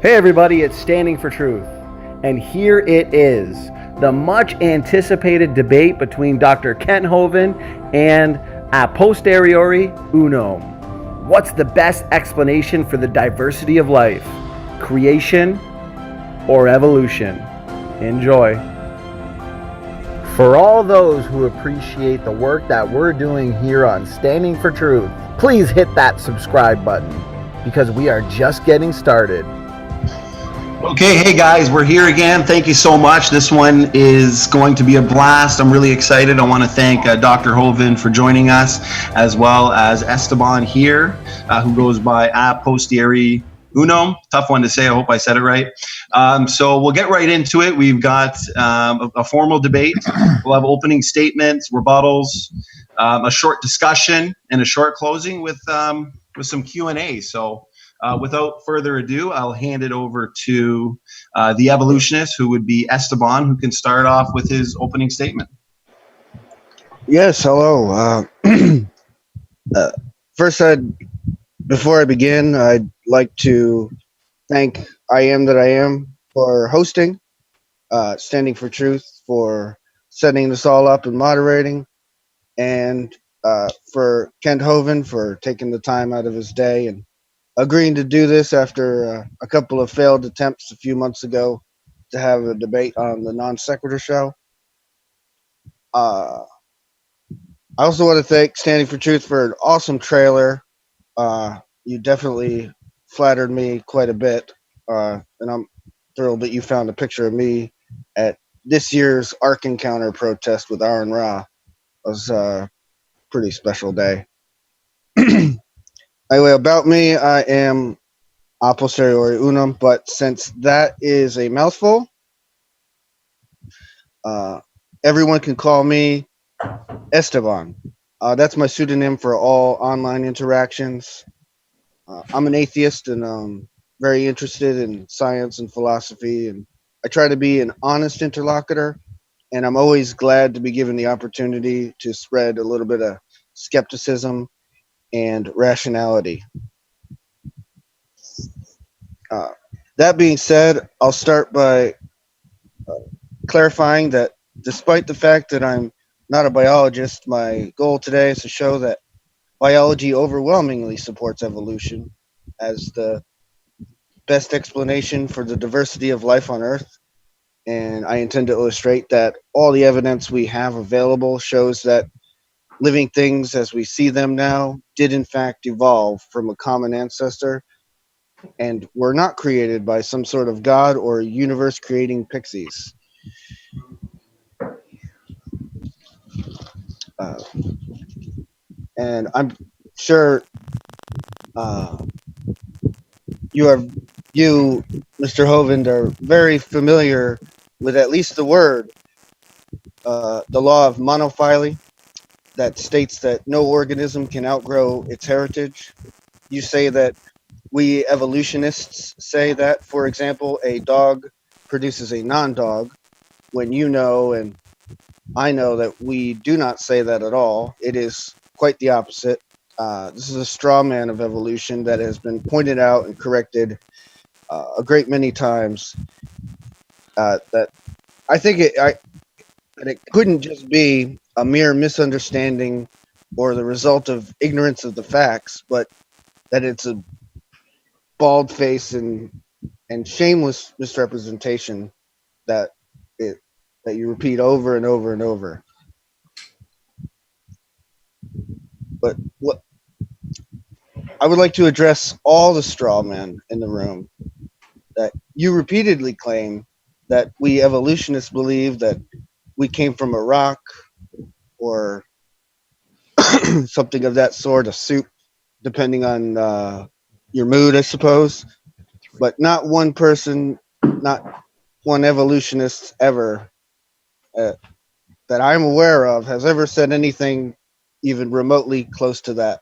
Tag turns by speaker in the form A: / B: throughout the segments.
A: Hey everybody, it's Standing for Truth. And here it is, the much anticipated debate between Dr. Kent Hovind and A Posteriori Unum. What's the best explanation for the diversity of life? Creation or evolution? Enjoy. For all those who appreciate the work that we're doing here on Standing for Truth, please hit that subscribe button because we are just getting started.
B: Okay, hey guys, we're here again. Thank you so much. This one is going to be a blast. I'm really excited. I want to thank Dr. Hovind for joining us, as well as Esteban here, who goes by A Posteriori Unum. Tough one to say. I hope I said it right. So we'll get right into it. We've got a formal debate. We'll have opening statements, rebuttals, a short discussion, and a short closing with some Q&A. So without further ado, I'll hand it over to the evolutionist, who would be Esteban, who can start off with his opening statement.
C: Yes, hello. First, before I begin, I'd like to thank I Am That I Am for hosting, Standing for Truth for setting this all up and moderating, and for Kent Hovind for taking the time out of his day and agreeing to do this after a couple of failed attempts a few months ago to have a debate on the Non Sequitur show. I also want to thank Standing for Truth for an awesome trailer. You definitely flattered me quite a bit, and I'm thrilled that you found a picture of me at this year's Ark Encounter protest with Aaron Ra. It was a pretty special day. Anyway, about me, I am A Posteriori Unum, but since that is a mouthful, everyone can call me Esteban. That's my pseudonym for all online interactions. I'm an atheist and very interested in science and philosophy, and I try to be an honest interlocutor, and I'm always glad to be given the opportunity to spread a little bit of skepticism and rationality. That being said, I'll start by clarifying that despite the fact that I'm not a biologist, my goal today is to show that biology overwhelmingly supports evolution as the best explanation for the diversity of life on Earth. And I intend to illustrate that all the evidence we have available shows that living things as we see them now did in fact evolve from a common ancestor and were not created by some sort of god or universe creating pixies. And I'm sure you, Mr. Hovind, are very familiar with at least the word, the law of monophyly, that states that no organism can outgrow its heritage. You say that we evolutionists say that, for example, a dog produces a non-dog, when you know and I know that we do not say that at all. It is quite the opposite. This is a straw man of evolution that has been pointed out and corrected a great many times. That I think that it couldn't just be a mere misunderstanding or the result of ignorance of the facts, but that it's a bald face and shameless misrepresentation that you repeat over and over and over. But what I would like to address all the straw men in the room that you repeatedly claim that we evolutionists believe that we came from a rock or something of that sort, a soup, depending on your mood, I suppose. But not one person, not one evolutionist ever that I'm aware of has ever said anything even remotely close to that.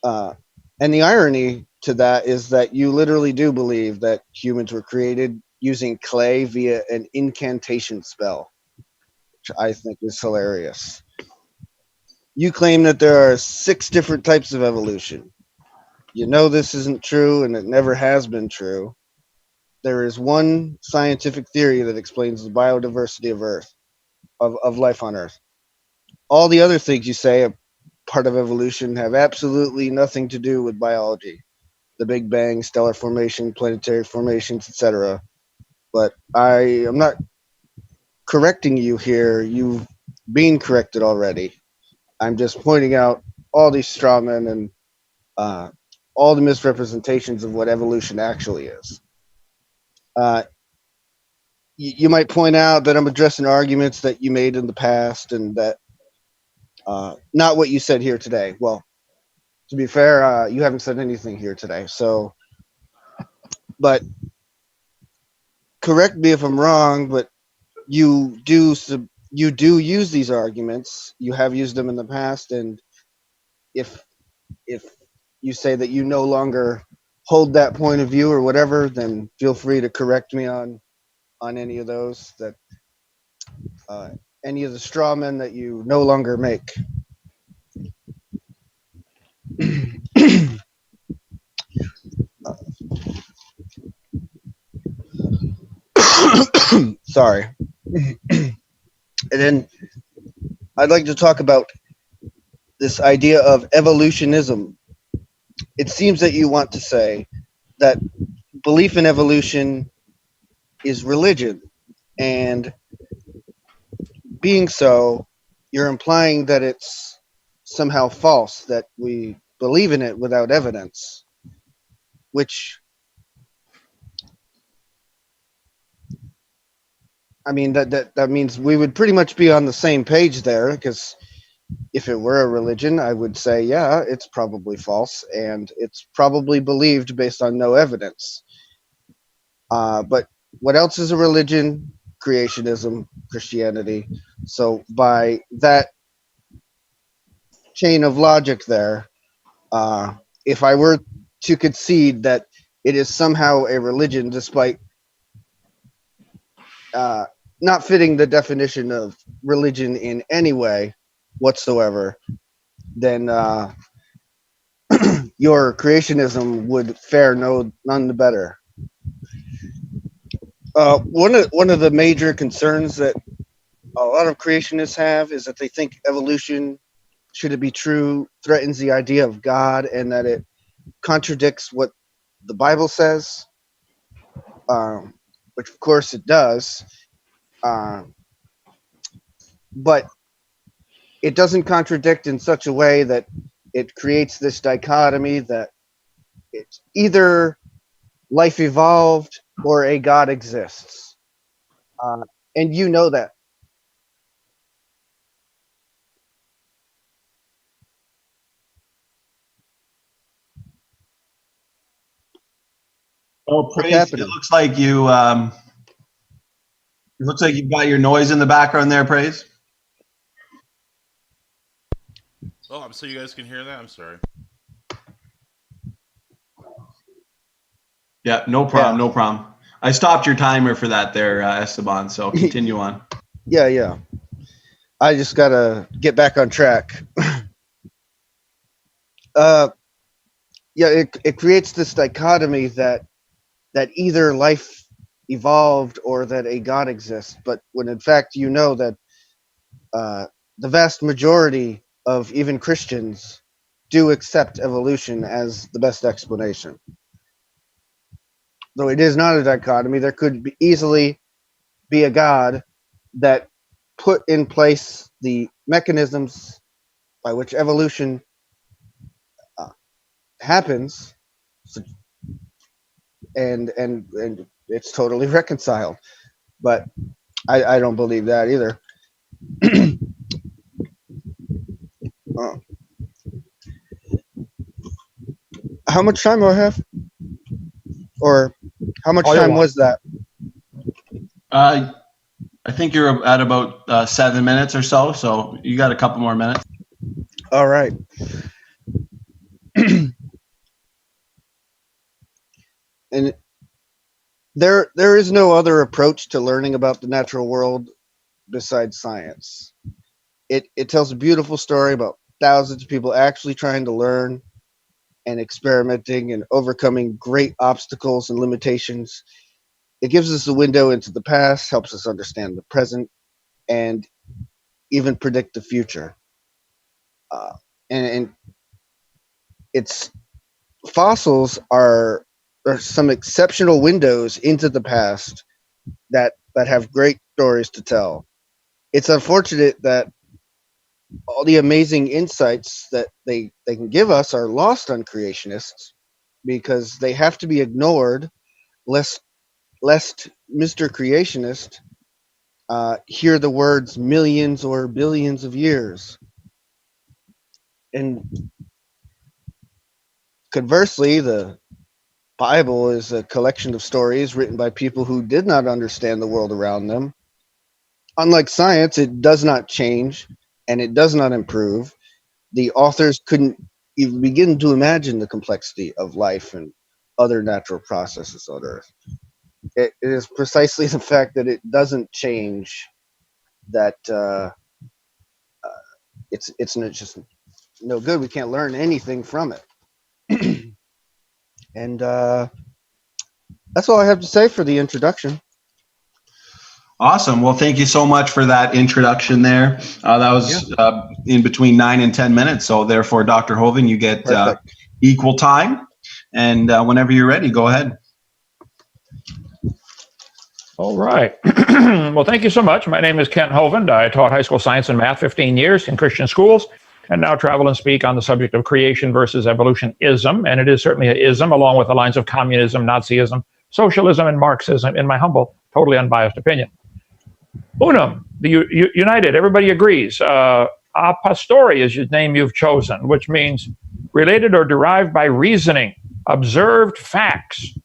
C: And the irony to that is that you literally do believe that humans were created using clay via an incantation spell, which I think is hilarious. You claim that there are 6 different types of evolution. You know this isn't true and it never has been true. there is one scientific theory that explains the biodiversity of Earth, of life on Earth. All the other things you say are part of evolution have absolutely nothing to do with biology. The Big Bang, stellar formation, planetary formations, etc. But I am not correcting you here. You've been corrected already. I'm just pointing out all these straw men and uh, all the misrepresentations of what evolution actually is. Uh, you might point out that I'm addressing arguments that you made in the past and that not what you said here today. Well, to be fair, you haven't said anything here today. So, but correct me if I'm wrong, but you do you do use these arguments. You have used them in the past, and if if you say that you no longer hold that point of view or whatever, then feel free to correct me on any of those that uh, any of the straw men that you no longer make. Sorry. And then I'd like to talk about this idea of evolutionism. It seems that you want to say that belief in evolution is religion, and being so, you're implying that it's somehow false, that we believe in it without evidence, which, I mean, that means we would pretty much be on the same page there, because if it were a religion, I would say, yeah, it's probably false, and it's probably believed based on no evidence. But what else is a religion? Creationism, Christianity. So by that chain of logic there, if I were to concede that it is somehow a religion, despite uh, not fitting the definition of religion in any way whatsoever, then your creationism would fare none the better. One of the major concerns that a lot of creationists have is that they think evolution, should it be true, threatens the idea of God, and that it contradicts what the Bible says, which of course it does. Um, but it doesn't contradict in such a way that it creates this dichotomy that it's either life evolved or a God exists. Uh, and you know that.
B: Oh,
C: What's
B: praise! It
C: happening?
B: looks like it looks like you've got your noise in the background there, praise.
D: Oh, so you guys can hear that? I'm sorry.
B: Yeah, no
C: Yeah.
B: problem, no problem. I stopped your timer for that there, Esteban. So continue on.
C: Yeah. I just got to get back on track. uh, yeah, it creates this dichotomy that either life evolved or that a God exists. But when in fact you know that uh, the vast majority of even Christians do accept evolution as the best explanation. Though it is not a dichotomy, there could easily be a God that put in place the mechanisms by which evolution uh, happens, and it's totally reconciled. But I don't believe that either. uh, how much time do I have? Or how much
A: All you
C: time
A: want.
C: was that?
B: I think you're at about 7 minutes or so. So you got a couple more minutes.
C: All right. And there is no other approach to learning about the natural world besides science. It tells a beautiful story about thousands of people actually trying to learn and experimenting and overcoming great obstacles and limitations. it gives us a window into the past, helps us understand the present, and even predict the future. And its fossils are some exceptional windows into the past that have great stories to tell. It's unfortunate that all the amazing insights that they can give us are lost on creationists because they have to be ignored lest Mr. Creationist hear the words millions or billions of years. And conversely, the Bible is a collection of stories written by people who did not understand the world around them. Unlike science, it does not change and it does not improve. The authors couldn't even begin to imagine the complexity of life and other natural processes on Earth. It is precisely the fact that it doesn't change that it's just no good. We can't learn anything from it. And that's all I have to say for the introduction.
B: Awesome. Well, thank you so much for that introduction there. That was in between 9 and 10 minutes. So therefore, Dr. Hovind, you get equal time. And whenever you're ready, go ahead.
E: All right. Well, thank you so much. My name is Kent Hovind. I taught high school science and math 15 years in Christian schools and now travel and speak on the subject of creation versus evolutionism. And it is certainly an ism along with the lines of communism, Nazism, socialism, and Marxism, in my humble, totally unbiased opinion. Unum, the united, everybody agrees. A Posteriori is the name you've chosen, which means related or derived by reasoning, observed facts.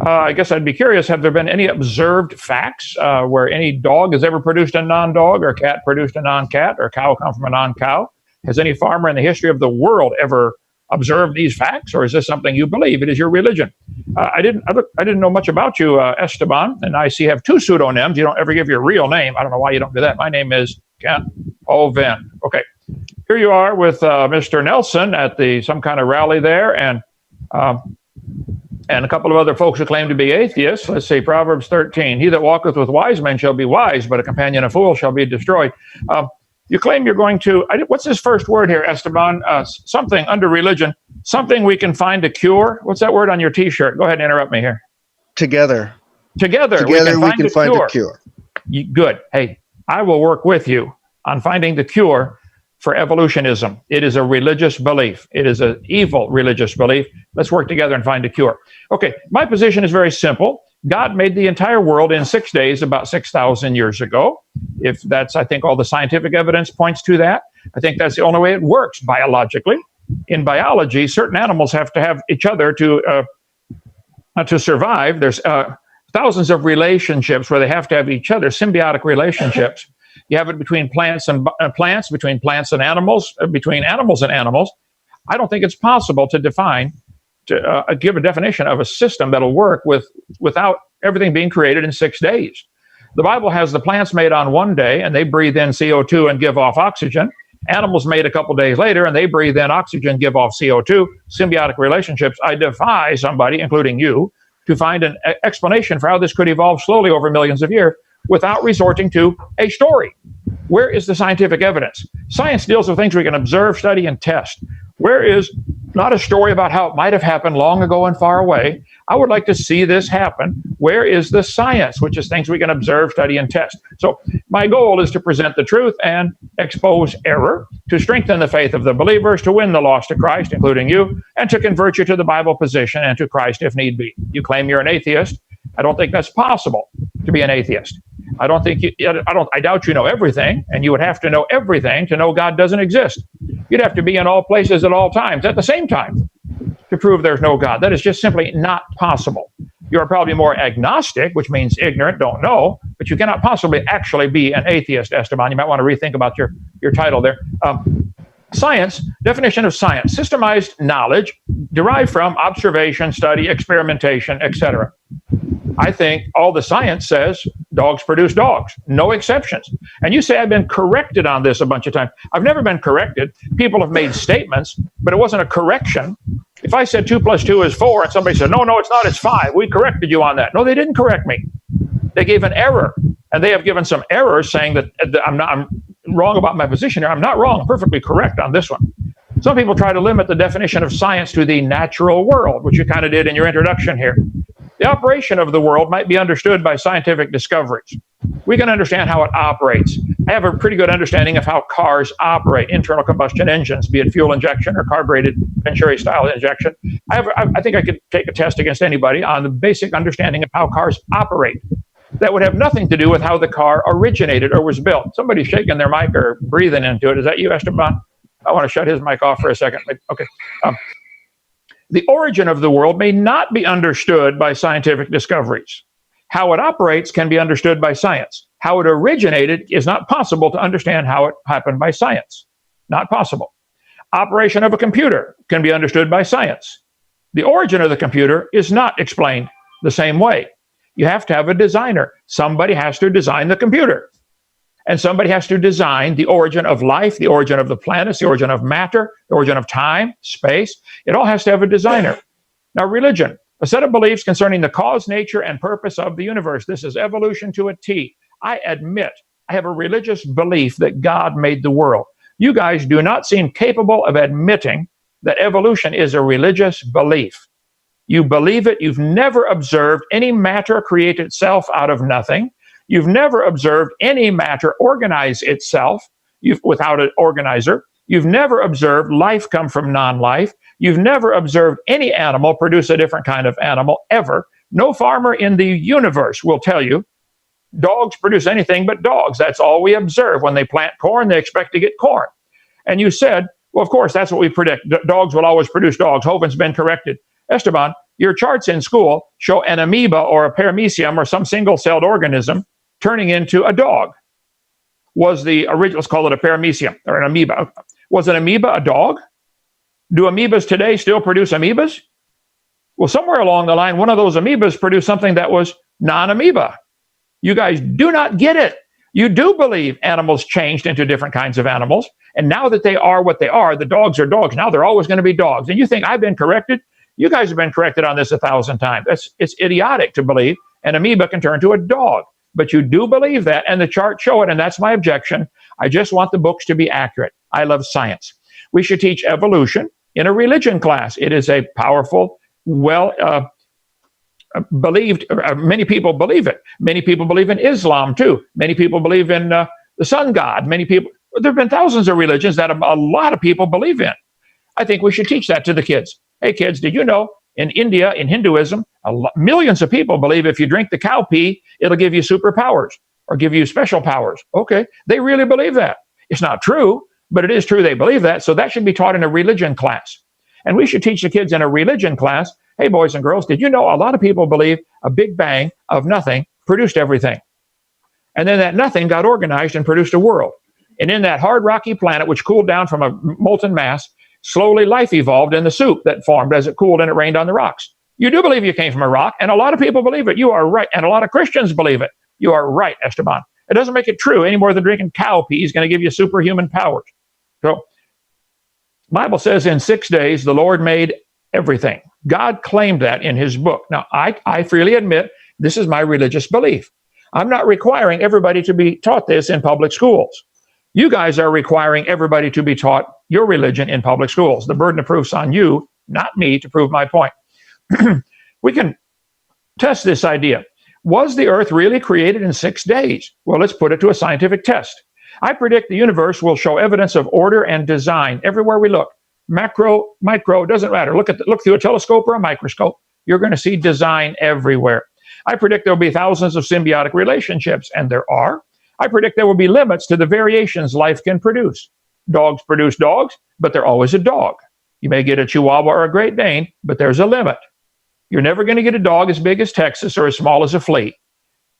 E: I guess I'd be curious, have there been any observed facts where any dog has ever produced a non-dog, or cat produced a non-cat, or cow come from a non-cow? Has any farmer in the history of the world ever observed these facts, or is this something you believe? It is your religion. I didn't know much about you, Esteban, and I see you have two pseudonyms. You don't ever give your real name. I don't know why you don't do that. My name is Kent Hovind. Okay, here you are with Mr. Nelson at some kind of rally there, and a couple of other folks who claim to be atheists. Let's see, Proverbs 13. He that walketh with wise men shall be wise, but a companion of fools shall be destroyed. You claim you're going to, what's this first word here, Esteban? Something under religion, something we can find a cure. What's that word on your T-shirt? Go ahead and interrupt me here.
C: Together
E: we can find a cure. Good. Hey, I will work with you on finding the cure for evolutionism. It is a religious belief. It is an evil religious belief. Let's work together and find a cure. Okay, my position is very simple. God made the entire world in 6 days about 6,000 years ago. If that's, I think all the scientific evidence points to that. I think that's the only way it works biologically. In biology, certain animals have to have each other to survive. There's thousands of relationships where they have to have each other, symbiotic relationships. You have it between plants and plants, between plants and animals, between animals and animals. I don't think it's possible to give a definition of a system that'll work without everything being created in 6 days. The Bible has the plants made on one day, and they breathe in CO2 and give off oxygen. Animals made a couple days later, and they breathe in oxygen, give off CO2. Symbiotic relationships. I defy somebody, including you, to find an explanation for how this could evolve slowly over millions of years without resorting to a story. Where is the scientific evidence? Science deals with things we can observe, study, and test. Where is not a story about how it might have happened long ago and far away? I would like to see this happen. Where is the science, which is things we can observe, study, and test? So my goal is to present the truth and expose error, to strengthen the faith of the believers, to win the lost to Christ, including you, and to convert you to the Bible position and to Christ if need be. You claim you're an atheist. I don't think that's possible to be an atheist. I doubt you know everything, and you would have to know everything to know God doesn't exist. You'd have to be in all places at all times at the same time to prove there's no God. That is just simply not possible. You're probably more agnostic, which means ignorant, don't know, but you cannot possibly actually be an atheist, Esteban. You might want to rethink about your title there. Science, definition of science, systemized knowledge derived from observation, study, experimentation, etc. I think all the science says dogs produce dogs, no exceptions. And you say I've been corrected on this a bunch of times. I've never been corrected. People have made statements, but it wasn't a correction. If I said 2 plus 2 is 4 and somebody said, no, it's not, it's 5, we corrected you on that. No, they didn't correct me. They gave an error, and they have given some errors saying that I'm wrong about my position here. I'm not wrong. I'm perfectly correct on this one. Some people try to limit the definition of science to the natural world, which you kind of did in your introduction here. The operation of the world might be understood by scientific discoveries. We can understand how it operates. I have a pretty good understanding of how cars operate, internal combustion engines, be it fuel injection or carbureted Venturi-style injection. I think I could take a test against anybody on the basic understanding of how cars operate. That would have nothing to do with how the car originated or was built. Somebody's shaking their mic or breathing into it. Is that you, Esteban? I want to shut his mic off for a second. Okay. The origin of the world may not be understood by scientific discoveries. How it operates can be understood by science. How it originated is not possible to understand how it happened by science. Not possible. Operation of a computer can be understood by science. The origin of the computer is not explained the same way. You have to have a designer. Somebody has to design the computer. And somebody has to design the origin of life, the origin of the planets, the origin of matter, the origin of time, space. It all has to have a designer. Now, religion, a set of beliefs concerning the cause, nature, and purpose of the universe. This is evolution to a T. I admit I have a religious belief that God made the world. You guys do not seem capable of admitting that evolution is a religious belief. You believe it. You've never observed any matter create itself out of nothing. You've never observed any matter organize itself without an organizer. You've never observed life come from non-life. You've never observed any animal produce a different kind of animal ever. No farmer in the universe will tell you dogs produce anything but dogs. That's all we observe. When they plant corn, they expect to get corn. And you said, well, of course, that's what we predict. Dogs will always produce dogs. Hovind's been corrected. Esteban, your charts in school show an amoeba or a paramecium or some single-celled organism turning into a dog. Was the original, let's call it a paramecium or an amoeba. Was an amoeba a dog? Do amoebas today still produce amoebas? Well, somewhere along the line, one of those amoebas produced something that was non-amoeba. You guys do not get it. You do believe animals changed into different kinds of animals. And now that they are what they are, the dogs are dogs. Now they're always going to be dogs. And you think I've been corrected? You guys have been corrected on this 1,000 times. It's idiotic to believe an amoeba can turn to a dog. But you do believe that, and the charts show it, and that's my objection. I just want the books to be accurate. I love science. We should teach evolution in a religion class. It is a powerful, believed, many people believe it. Many people believe in Islam, too. Many people believe in the sun god. There have been thousands of religions that a lot of people believe in. I think we should teach that to the kids. Hey, kids, did you know in India, in Hinduism, millions of people believe if you drink the cow pee, it'll give you superpowers or give you special powers. Okay, they really believe that. It's not true, but it is true they believe that. So that should be taught in a religion class. And we should teach the kids in a religion class, hey, boys and girls, did you know a lot of people believe a big bang of nothing produced everything? And then that nothing got organized and produced a world. And in that hard, rocky planet, which cooled down from a molten mass, slowly life evolved in the soup that formed as it cooled and it rained on the rocks. You do believe you came from a rock, and a lot of people believe it. You are right. And a lot of Christians believe it. You are right, Esteban. It doesn't make it true any more than drinking cow pee is going to give you superhuman powers. So, Bible says in 6 days, the Lord made everything. God claimed that in his book. Now, I freely admit this is my religious belief. I'm not requiring everybody to be taught this in public schools. You guys are requiring everybody to be taught your religion in public schools. The burden of proof's on you, not me, to prove my point. We can test this idea. Was the earth really created in 6 days? Well, let's put it to a scientific test. I predict the universe will show evidence of order and design everywhere we look. Macro, micro, doesn't matter. Look through a telescope or a microscope. You're going to see design everywhere. I predict there will be thousands of symbiotic relationships, and there are. I predict there will be limits to the variations life can produce. Dogs produce dogs, but they're always a dog. You may get a Chihuahua or a Great Dane, but there's a limit. You're never going to get a dog as big as Texas or as small as a flea.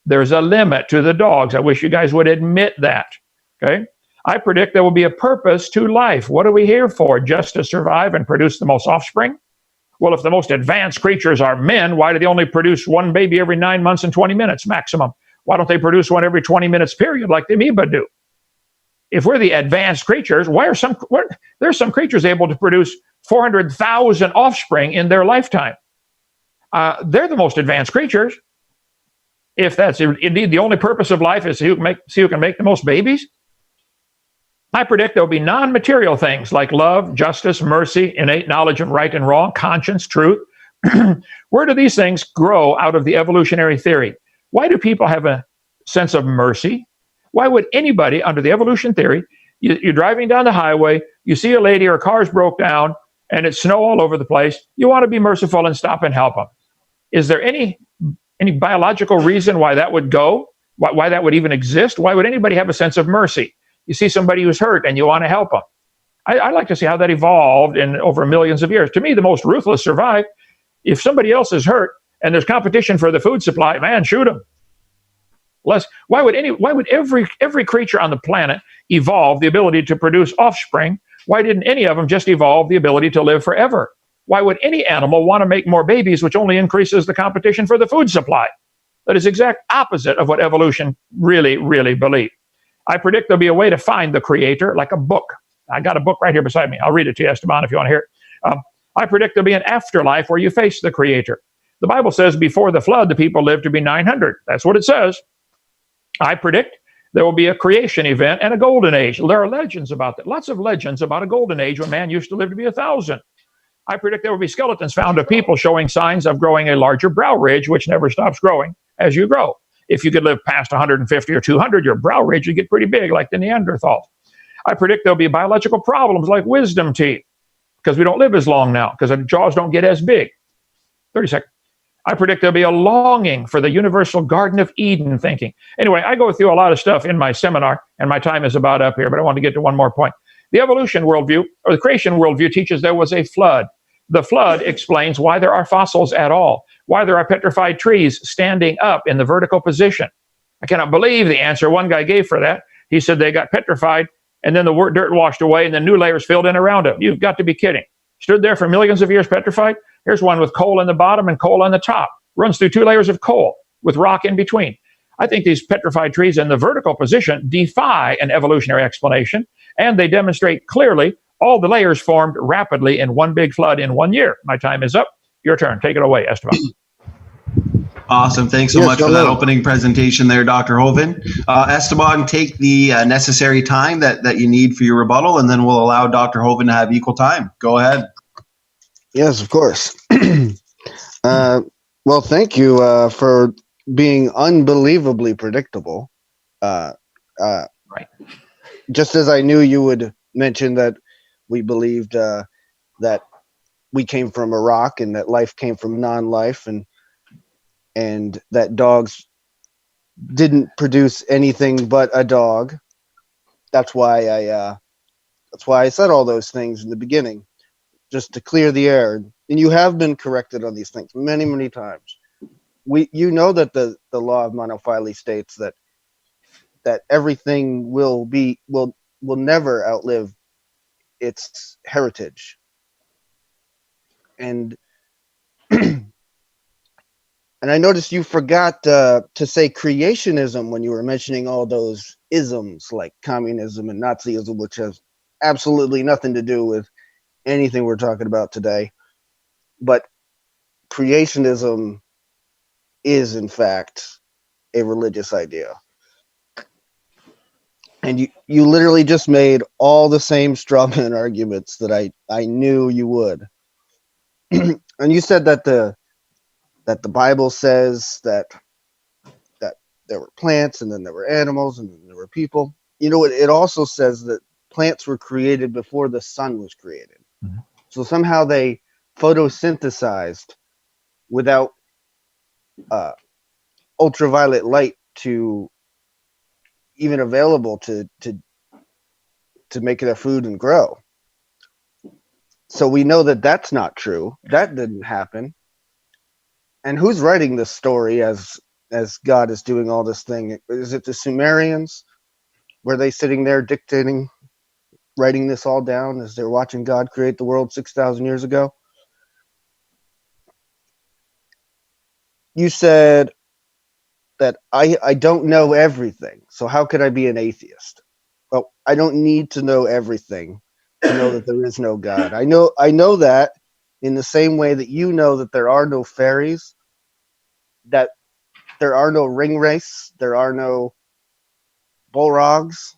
E: There's a limit to the dogs. I wish you guys would admit that. Okay? I predict there will be a purpose to life. What are we here for? Just to survive and produce the most offspring? Well, if the most advanced creatures are men, why do they only produce one baby every 9 months and 20 minutes maximum? Why don't they produce one every 20 minutes period like the amoeba do? If we're the advanced creatures, there's some creatures able to produce 400,000 offspring in their lifetime. They're the most advanced creatures. If that's indeed the only purpose of life is see who can make the most babies, I predict there'll be non-material things like love, justice, mercy, innate knowledge of right and wrong, conscience, truth. Where do these things grow out of the evolutionary theory? Why do people have a sense of mercy? Why would anybody under the evolution theory, you're driving down the highway, you see a lady or a car's broke down and it's snow all over the place, you want to be merciful and stop and help them. Is there any biological reason why that would go? Why that would even exist? Why would anybody have a sense of mercy? You see somebody who's hurt and you want to help them. I'd like to see how that evolved in over millions of years. To me, the most ruthless survive. If somebody else is hurt and there's competition for the food supply, man, shoot them. Why would every creature on the planet evolve the ability to produce offspring? Why didn't any of them just evolve the ability to live forever? Why would any animal want to make more babies, which only increases the competition for the food supply? That is exact opposite of what evolution really, really believed. I predict there'll be a way to find the creator, like a book. I got a book right here beside me. I'll read it to you, Esteban, if you want to hear it. I predict there'll be an afterlife where you face the creator. The Bible says before the flood, the people lived to be 900. That's what it says. I predict there will be a creation event and a golden age. There are legends about that. Lots of legends about a golden age when man used to live to be 1,000. I predict there will be skeletons found of people showing signs of growing a larger brow ridge, which never stops growing as you grow. If you could live past 150 or 200, your brow ridge would get pretty big, like the Neanderthals. I predict there'll be biological problems like wisdom teeth, because we don't live as long now, because our jaws don't get as big. 30 seconds. I predict there'll be a longing for the universal Garden of Eden thinking. Anyway, I go through a lot of stuff in my seminar, and my time is about up here, but I want to get to one more point. The evolution worldview, or the creation worldview, teaches there was a flood. The flood explains why there are fossils at all, why there are petrified trees standing up in the vertical position. I cannot believe the answer one guy gave for that. He said they got petrified, and then the dirt washed away, and then new layers filled in around them. You've got to be kidding. Stood there for millions of years petrified? Here's one with coal in the bottom and coal on the top. Runs through 2 layers of coal with rock in between. I think these petrified trees in the vertical position defy an evolutionary explanation, and they demonstrate clearly all the layers formed rapidly in one big flood in 1 year. My time is up. Your turn. Take it away, Esteban.
B: Awesome. Thanks so much for that opening presentation there, Dr. Hovind. Esteban, take the necessary time that you need for your rebuttal, and then we'll allow Dr. Hovind to have equal time. Go ahead.
C: Yes, of course. Well, thank you for being unbelievably predictable.
E: Right.
C: Just as I knew you would mention that we believed that we came from a rock and that life came from non-life, and that dogs didn't produce anything but a dog. That's why I said all those things in the beginning, just to clear the air. And you have been corrected on these things many, many times. You know that the law of monophyly states that everything will never outlive its heritage. And and I noticed you forgot to say creationism when you were mentioning all those isms like communism and Nazism, which has absolutely nothing to do with anything we're talking about today. But creationism is, in fact, a religious idea. And you literally just made all the same straw man arguments that I knew you would. And you said that the Bible says that there were plants, and then there were animals, and then there were people. You know, it also says that plants were created before the sun was created. Mm-hmm. So somehow they photosynthesized without ultraviolet light to even available to make their food and grow. So we know that that's not true. That didn't happen. And who's writing this story as God is doing all this thing? Is it the Sumerians? Were they sitting there dictating, writing this all down as they're watching God create the world 6,000 years ago? You said that I don't know everything, so how could I be an atheist? Well, I don't need to know everything to know that there is no God. I know that in the same way that you know that there are no fairies, that there are no ring wraiths, there are no bullrogs,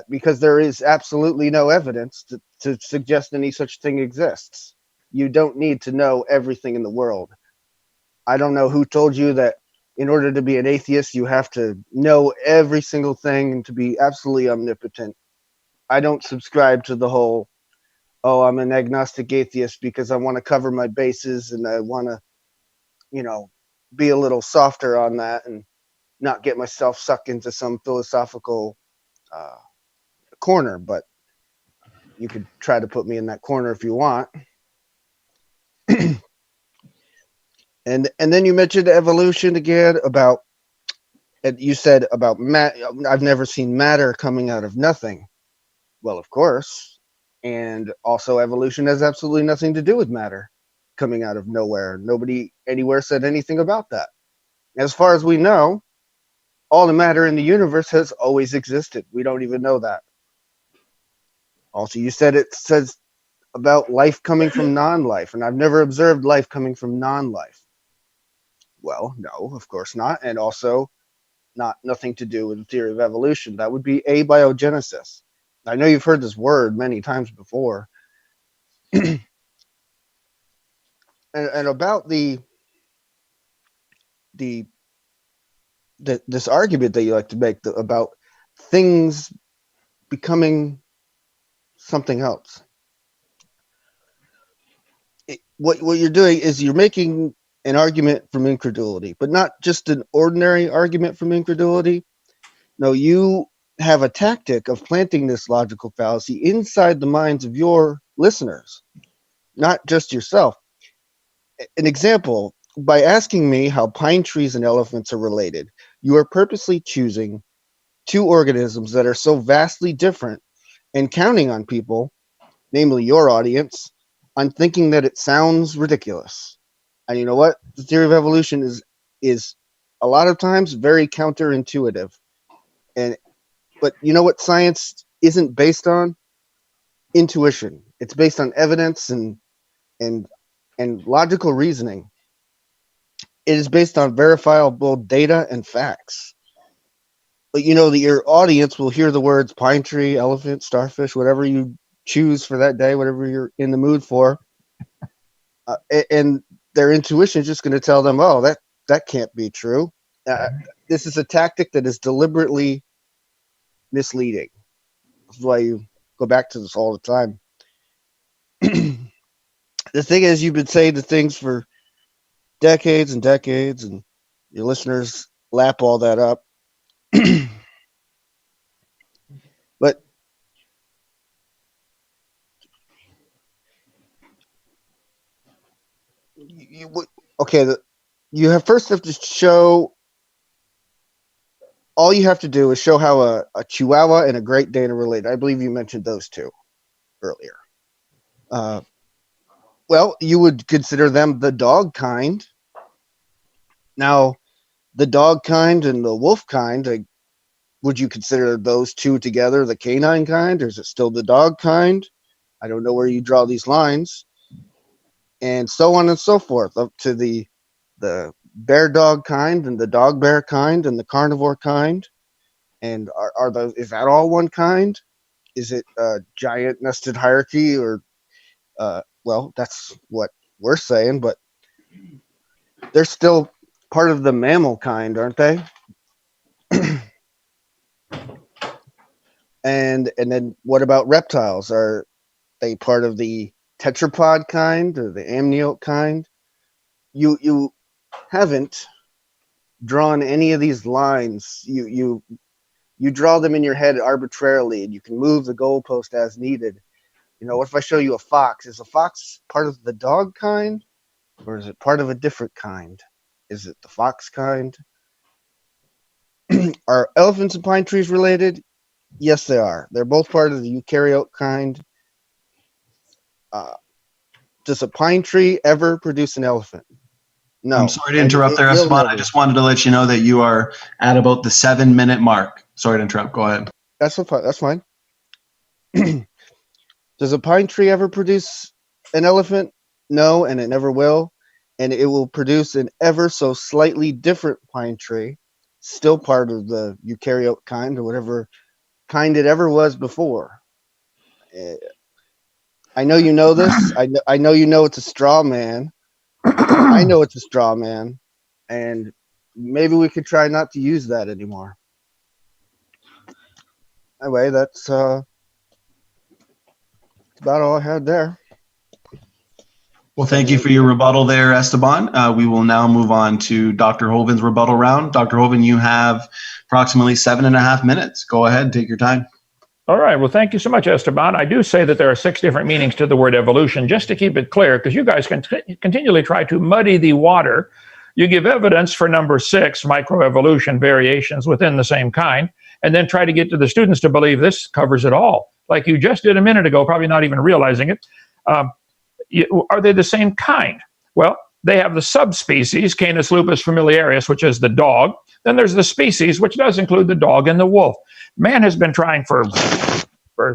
C: because there is absolutely no evidence to suggest any such thing exists. You don't need to know everything in the world. I don't know who told you that in order to be an atheist, you have to know every single thing and to be absolutely omnipotent. I don't subscribe to the whole, oh, I'm an agnostic atheist because I want to cover my bases and I want to, be a little softer on that and not get myself sucked into some philosophical corner. But you could try to put me in that corner if you want. And then you mentioned evolution again about, and you said about I've never seen matter coming out of nothing. Well, of course. And also evolution has absolutely nothing to do with matter coming out of nowhere. Nobody anywhere said anything about that. As far as we know, all the matter in the universe has always existed. We don't even know that. Also, you said it says about life coming from non-life, and I've never observed life coming from non-life. Well, no, of course not. And also nothing to do with the theory of evolution. That would be abiogenesis. I know you've heard this word many times before. and about this argument that you like to make about things becoming something else. What you're doing is you're making an argument from incredulity, but not just an ordinary argument from incredulity. No, you have a tactic of planting this logical fallacy inside the minds of your listeners, not just yourself. An example, by asking me how pine trees and elephants are related, you are purposely choosing two organisms that are so vastly different and counting on people, namely your audience, on thinking that it sounds ridiculous. And you know what? The theory of evolution is a lot of times very counterintuitive. But you know what science isn't based on? Intuition. It's based on evidence and logical reasoning. It is based on verifiable data and facts. But you know that your audience will hear the words pine tree, elephant, starfish, whatever you choose for that day, whatever you're in the mood for, and their intuition is just going to tell them, oh, that can't be true. This is a tactic that is deliberately misleading. That's why you go back to this all the time. The thing is, you've been saying the things for decades and decades, and your listeners lap all that up. But you have to show. All you have to do is show how a Chihuahua and a Great Dane are related. I believe you mentioned those two earlier. Well, you would consider them the dog kind. Now, the dog kind and the wolf kind, would you consider those two together the canine kind, or is it still the dog kind? I don't know where you draw these lines. And so on and so forth, up to the bear dog kind and the dog bear kind and the carnivore kind. And is that all one kind? Is it a giant nested hierarchy, or well, that's what we're saying, but they're still part of the mammal kind, aren't they? And then what about reptiles? Are they part of the tetrapod kind or the amniote kind? You haven't drawn any of these lines. You draw them in your head arbitrarily, and you can move the goalpost as needed. You know, what if I show you a fox? Is a fox part of the dog kind, or is it part of a different kind? Is it the fox kind? Are elephants and pine trees related? Yes, they are. They're both part of the eukaryote kind. Does a pine tree ever produce an elephant? No.
B: I'm sorry to interrupt there, Esteban. I just wanted to let you know that you are at about the 7-minute mark. Sorry to interrupt. Go ahead.
C: That's fine. Does a pine tree ever produce an elephant? No, and it never will. And it will produce an ever so slightly different pine tree, still part of the eukaryote kind or whatever kind it ever was before. I know you know this. I know you know it's a straw man. I know it's a straw man. And maybe we could try not to use that anymore. Anyway, that's about all I had there.
B: Well, thank you for your rebuttal there, Esteban. We will now move on to Dr. Hovind's rebuttal round. Dr. Hovind, you have approximately 7.5 minutes. Go ahead, take your time.
E: All right. Well, thank you so much, Esteban. I do say that there are 6 different meanings to the word evolution, just to keep it clear, because you guys can continually try to muddy the water. You give evidence for number 6, microevolution variations within the same kind, and then try to get to the students to believe this covers it all, like you just did a minute ago, probably not even realizing it. Are they the same kind? Well, they have the subspecies, Canis lupus familiaris, which is the dog. Then there's the species, which does include the dog and the wolf. Man has been trying for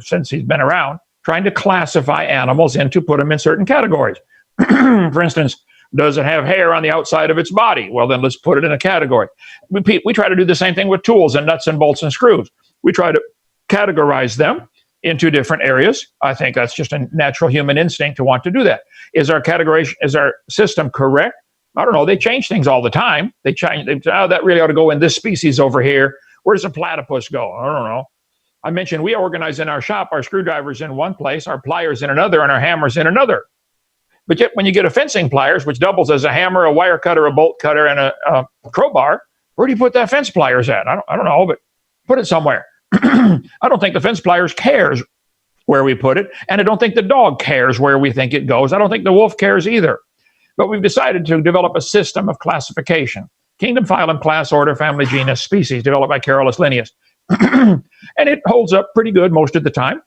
E: since he's been around, trying to classify animals and to put them in certain categories. For instance, does it have hair on the outside of its body? Well, then let's put it in a category. We try to do the same thing with tools and nuts and bolts and screws. We try to categorize them into different areas. I think that's just a natural human instinct to want to do that. Is our system correct? I don't know. They change things all the time. They that really ought to go in this species over here. Where does a platypus go? I don't know. I mentioned we organize in our shop our screwdrivers in one place, our pliers in another, and our hammers in another. But yet when you get a fencing pliers, which doubles as a hammer, a wire cutter, a bolt cutter, and a crowbar, where do you put that fence pliers at? I don't know, but put it somewhere. I don't think the fence pliers cares where we put it, and I don't think the dog cares where we think it goes. I don't think the wolf cares either. But we've decided to develop a system of classification. Kingdom, phylum, class, order, family, genus, species, developed by Carolus Linnaeus. And it holds up pretty good most of the time.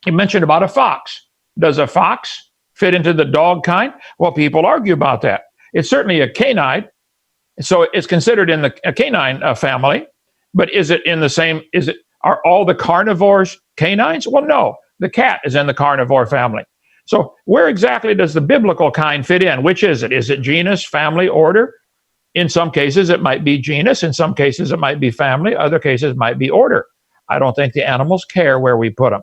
E: You mentioned about a fox. Does a fox fit into the dog kind? Well, people argue about that. It's certainly a canine, so it's considered in a canine family. But is it in the same? Are all the carnivores canines? Well, no. The cat is in the carnivore family. So where exactly does the biblical kind fit in? Which is it? Is it genus, family, order? In some cases, it might be genus. In some cases, it might be family. Other cases, it might be order. I don't think the animals care where we put them.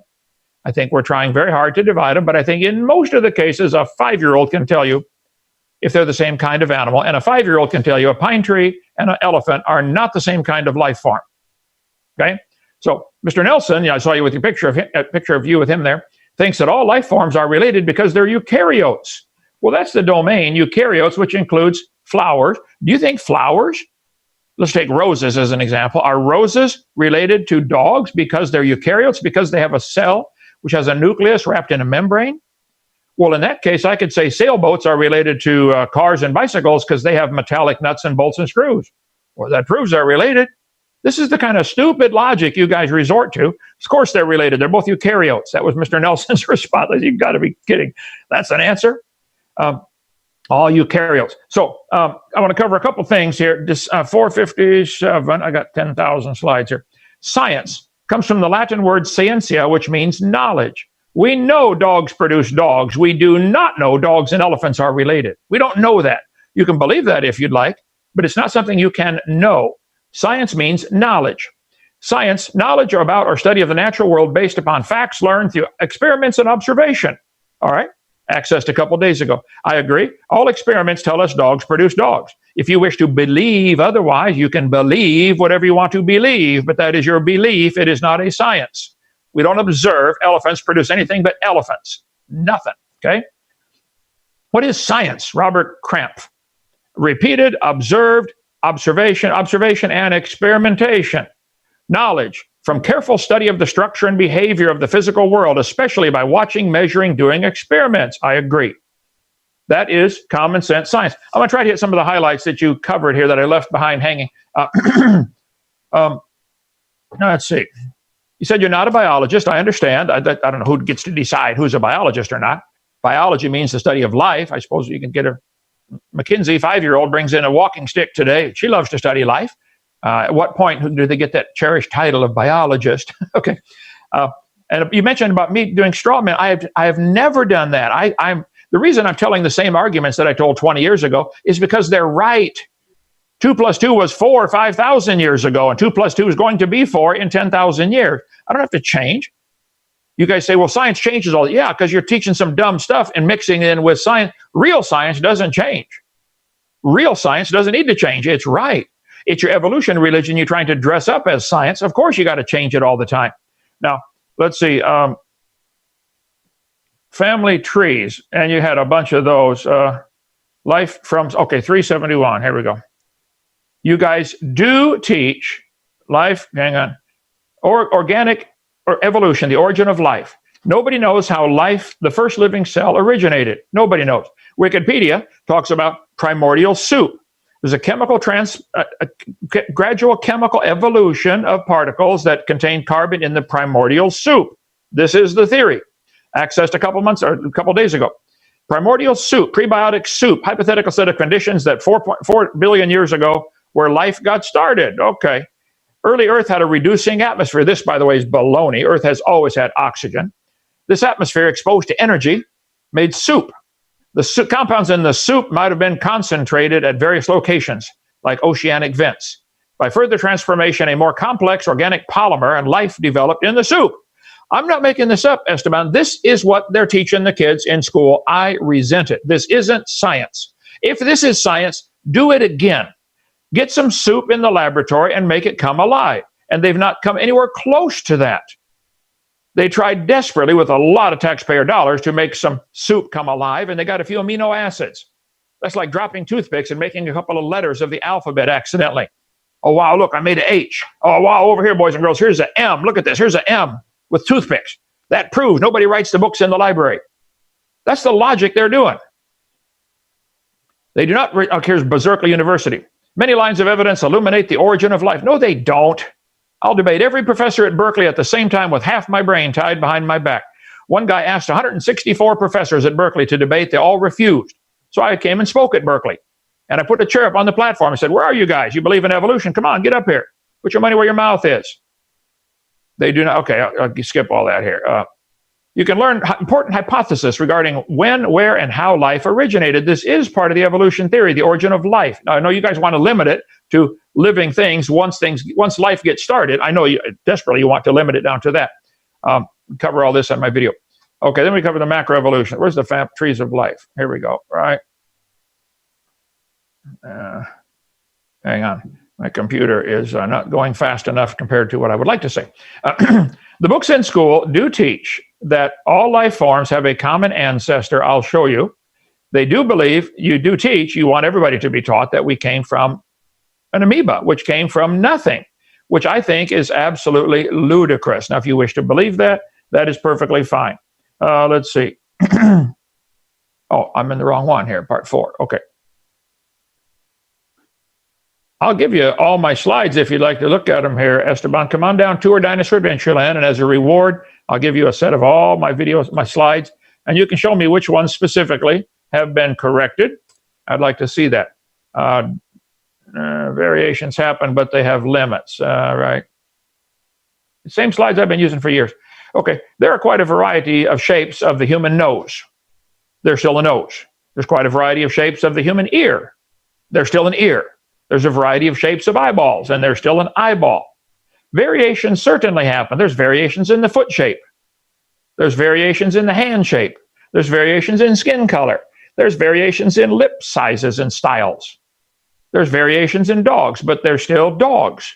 E: I think we're trying very hard to divide them, but I think in most of the cases, a 5-year-old can tell you if they're the same kind of animal, and a 5-year-old can tell you a pine tree and an elephant are not the same kind of life form. Okay? So Mr. Nelson, I saw you with your picture of you with him there, thinks that all life forms are related because they're eukaryotes. Well, that's the domain, eukaryotes, which includes flowers. Do you think flowers, let's take roses as an example, are roses related to dogs because they're eukaryotes, because they have a cell which has a nucleus wrapped in a membrane? Well, in that case, I could say sailboats are related to cars and bicycles because they have metallic nuts and bolts and screws. Well, that proves they're related. This is the kind of stupid logic you guys resort to. Of course they're related. They're both eukaryotes. That was Mr. Nelson's response. You've got to be kidding. That's an answer. All eukaryotes. So I want to cover a couple things here. This 457, I got 10,000 slides here. Science comes from the Latin word scientia, which means knowledge. We know dogs produce dogs. We do not know dogs and elephants are related. We don't know that. You can believe that if you'd like, but it's not something you can know. Science means knowledge. Science, knowledge about or study of the natural world based upon facts learned through experiments and observation. All right? Accessed a couple days ago. I agree. All experiments tell us dogs produce dogs. If you wish to believe otherwise, you can believe whatever you want to believe, but that is your belief. It is not a science. We don't observe elephants produce anything but elephants. Nothing. Okay? What is science? Robert Krampf. Repeated, observed, observation, and experimentation. Knowledge from careful study of the structure and behavior of the physical world, especially by watching, measuring, doing experiments. I agree. That is common sense science. I'm going to try to hit some of the highlights that you covered here that I left behind hanging. Let's see. You said you're not a biologist. I understand. I don't know who gets to decide who's a biologist or not. Biology means the study of life. I suppose you can get a McKinsey 5-year-old brings in a walking stick today. She loves to study life. At what point do they get that cherished title of biologist? Okay. And you mentioned about me doing straw man. I have never done that. The reason I'm telling the same arguments that I told 20 years ago is because they're right. 2 plus 2 was 4 or 5,000 years ago, and 2 plus 2 is going to be 4 in 10,000 years. I don't have to change. You guys say, well, science changes all. Yeah, because you're teaching some dumb stuff and mixing it in with science. Real science doesn't change. Real science doesn't need to change. It's right. It's your evolution religion you're trying to dress up as science. Of course, you got to change it all the time. Now, let's see. Family trees, and you had a bunch of those. Life from, okay, 371. Here we go. You guys do teach life, hang on, or organic or evolution, the origin of life. Nobody knows how life, the first living cell, originated. Nobody knows. Wikipedia talks about primordial soup. There's a gradual chemical evolution of particles that contain carbon in the primordial soup. This is the theory, accessed a couple days ago. Primordial soup, prebiotic soup, hypothetical set of conditions that 4.4 billion years ago where life got started. Okay. Early Earth had a reducing atmosphere. This, by the way, is baloney. Earth has always had oxygen. This atmosphere exposed to energy made soup. The compounds in the soup might have been concentrated at various locations, like oceanic vents. By further transformation, a more complex organic polymer and life developed in the soup. I'm not making this up, Esteban. This is what they're teaching the kids in school. I resent it. This isn't science. If this is science, do it again. Get some soup in the laboratory and make it come alive. And they've not come anywhere close to that. They tried desperately with a lot of taxpayer dollars to make some soup come alive, and they got a few amino acids. That's like dropping toothpicks and making a couple of letters of the alphabet accidentally. Oh, wow, look, I made an H. Oh, wow, over here, boys and girls, here's an M. Look at this, here's an M with toothpicks. That proves nobody writes the books in the library. That's the logic they're doing. They do not, here's Berkeley University. Many lines of evidence illuminate the origin of life. No, they don't. I'll debate every professor at Berkeley at the same time with half my brain tied behind my back. One guy asked 164 professors at Berkeley to debate. They all refused. So I came and spoke at Berkeley. And I put a chair up on the platform and said, where are you guys? You believe in evolution? Come on, get up here. Put your money where your mouth is. They do not. Okay, I'll skip all that here. You can learn important hypotheses regarding when, where, and how life originated. This is part of the evolution theory, the origin of life. Now, I know you guys want to limit it to living things once life gets started. I know you desperately want to limit it down to that. Cover all this on my video. Okay, then we cover the macroevolution. Where's the trees of life? Here we go, right? Hang on. My computer is not going fast enough compared to what I would like to say. The books in school do teach that all life forms have a common ancestor. I'll show you. They do believe, you do teach, you want everybody to be taught that we came from an amoeba, which came from nothing, which I think is absolutely ludicrous. Now, if you wish to believe that, that is perfectly fine. Let's see. Oh, I'm in the wrong one here, part 4. Okay. I'll give you all my slides if you'd like to look at them here, Esteban. Come on down, tour Dinosaur Adventureland, and as a reward, I'll give you a set of all my videos, my slides, and you can show me which ones specifically have been corrected. I'd like to see that. Variations happen, but they have limits, right? The same slides I've been using for years. Okay, there are quite a variety of shapes of the human nose. There's still a nose. There's quite a variety of shapes of the human ear. There's still an ear. There's a variety of shapes of eyeballs, and there's still an eyeball. Variations certainly happen. There's variations in the foot shape. There's variations in the hand shape. There's variations in skin color. There's variations in lip sizes and styles. There's variations in dogs, but they're still dogs.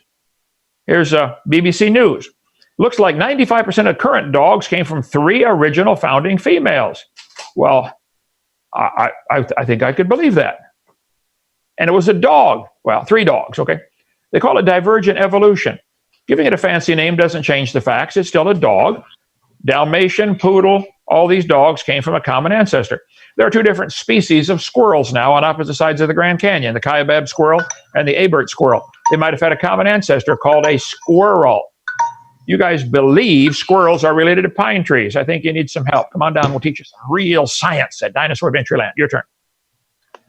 E: Here's BBC News. Looks like 95% of current dogs came from 3 original founding females. Well, I think I could believe that. And it was a dog. Well, 3 dogs, okay? They call it divergent evolution. Giving it a fancy name doesn't change the facts. It's still a dog. Dalmatian, poodle, all these dogs came from a common ancestor. There are 2 different species of squirrels now on opposite sides of the Grand Canyon, the Kaibab squirrel and the Abert squirrel. They might have had a common ancestor called a squirrel. You guys believe squirrels are related to pine trees. I think you need some help. Come on down. We'll teach you some real science at Dinosaur Adventureland. Your turn.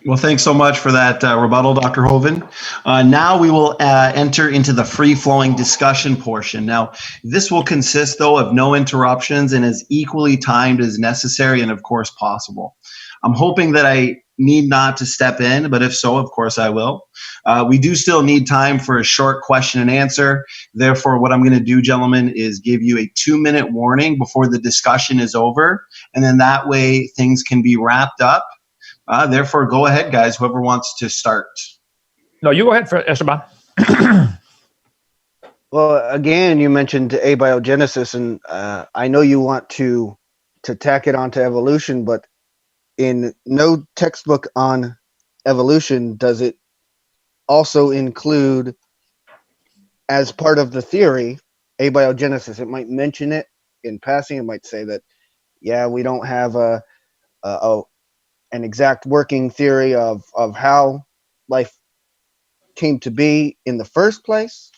B: Well, thanks so much for that rebuttal, Dr. Hovind. Now we will enter into the free-flowing discussion portion. Now, this will consist, though, of no interruptions and is equally timed as necessary and, of course, possible. I'm hoping that I need not to step in, but if so, of course, I will. We do still need time for a short question and answer. Therefore, what I'm going to do, gentlemen, is give you a 2-minute warning before the discussion is over, and then that way things can be wrapped up. Therefore, go ahead, guys, whoever wants to start.
E: No, you go ahead, Esteban.
C: Well, again, you mentioned abiogenesis, and I know you want to tack it onto evolution, but in no textbook on evolution does it also include, as part of the theory, abiogenesis. It might mention it in passing. It might say that, yeah, we don't have an exact working theory of how life came to be in the first place,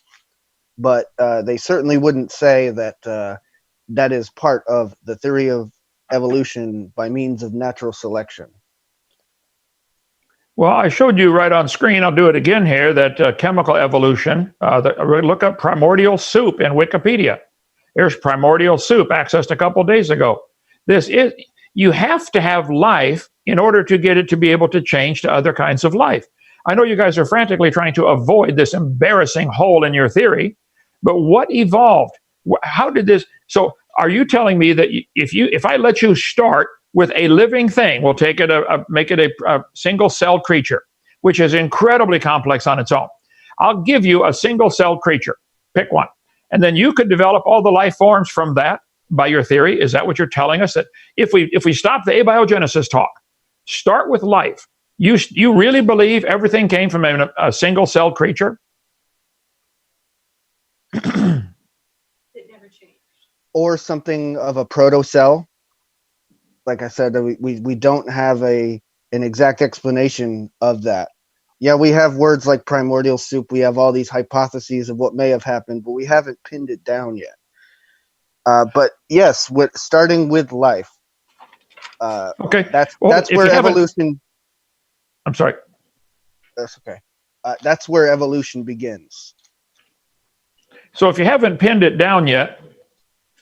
C: but they certainly wouldn't say that that is part of the theory of evolution by means of natural selection.
E: Well, I showed you right on screen, I'll do it again here, that chemical evolution, look up primordial soup in Wikipedia. Here's primordial soup, accessed a couple days ago. You have to have life in order to get it to be able to change to other kinds of life. I know you guys are frantically trying to avoid this embarrassing hole in your theory, but what evolved? How did this? So are you telling me that if I let you start with a living thing, we'll take it, make it a single-celled creature, which is incredibly complex on its own. I'll give you a single-celled creature, pick one, and then you could develop all the life forms from that by your theory. Is that what you're telling us? That if we stop the abiogenesis talk, start with life, you really believe everything came from a single-celled creature?
F: It never changed.
C: Or something of a protocell. Like I said, we don't have an exact explanation of that. Yeah, we have words like primordial soup. We have all these hypotheses of what may have happened, but we haven't pinned it down yet. But yes, starting with life.
E: Okay.
C: That's where evolution.
E: I'm sorry.
C: That's okay. That's where evolution begins.
E: So if you haven't pinned it down yet,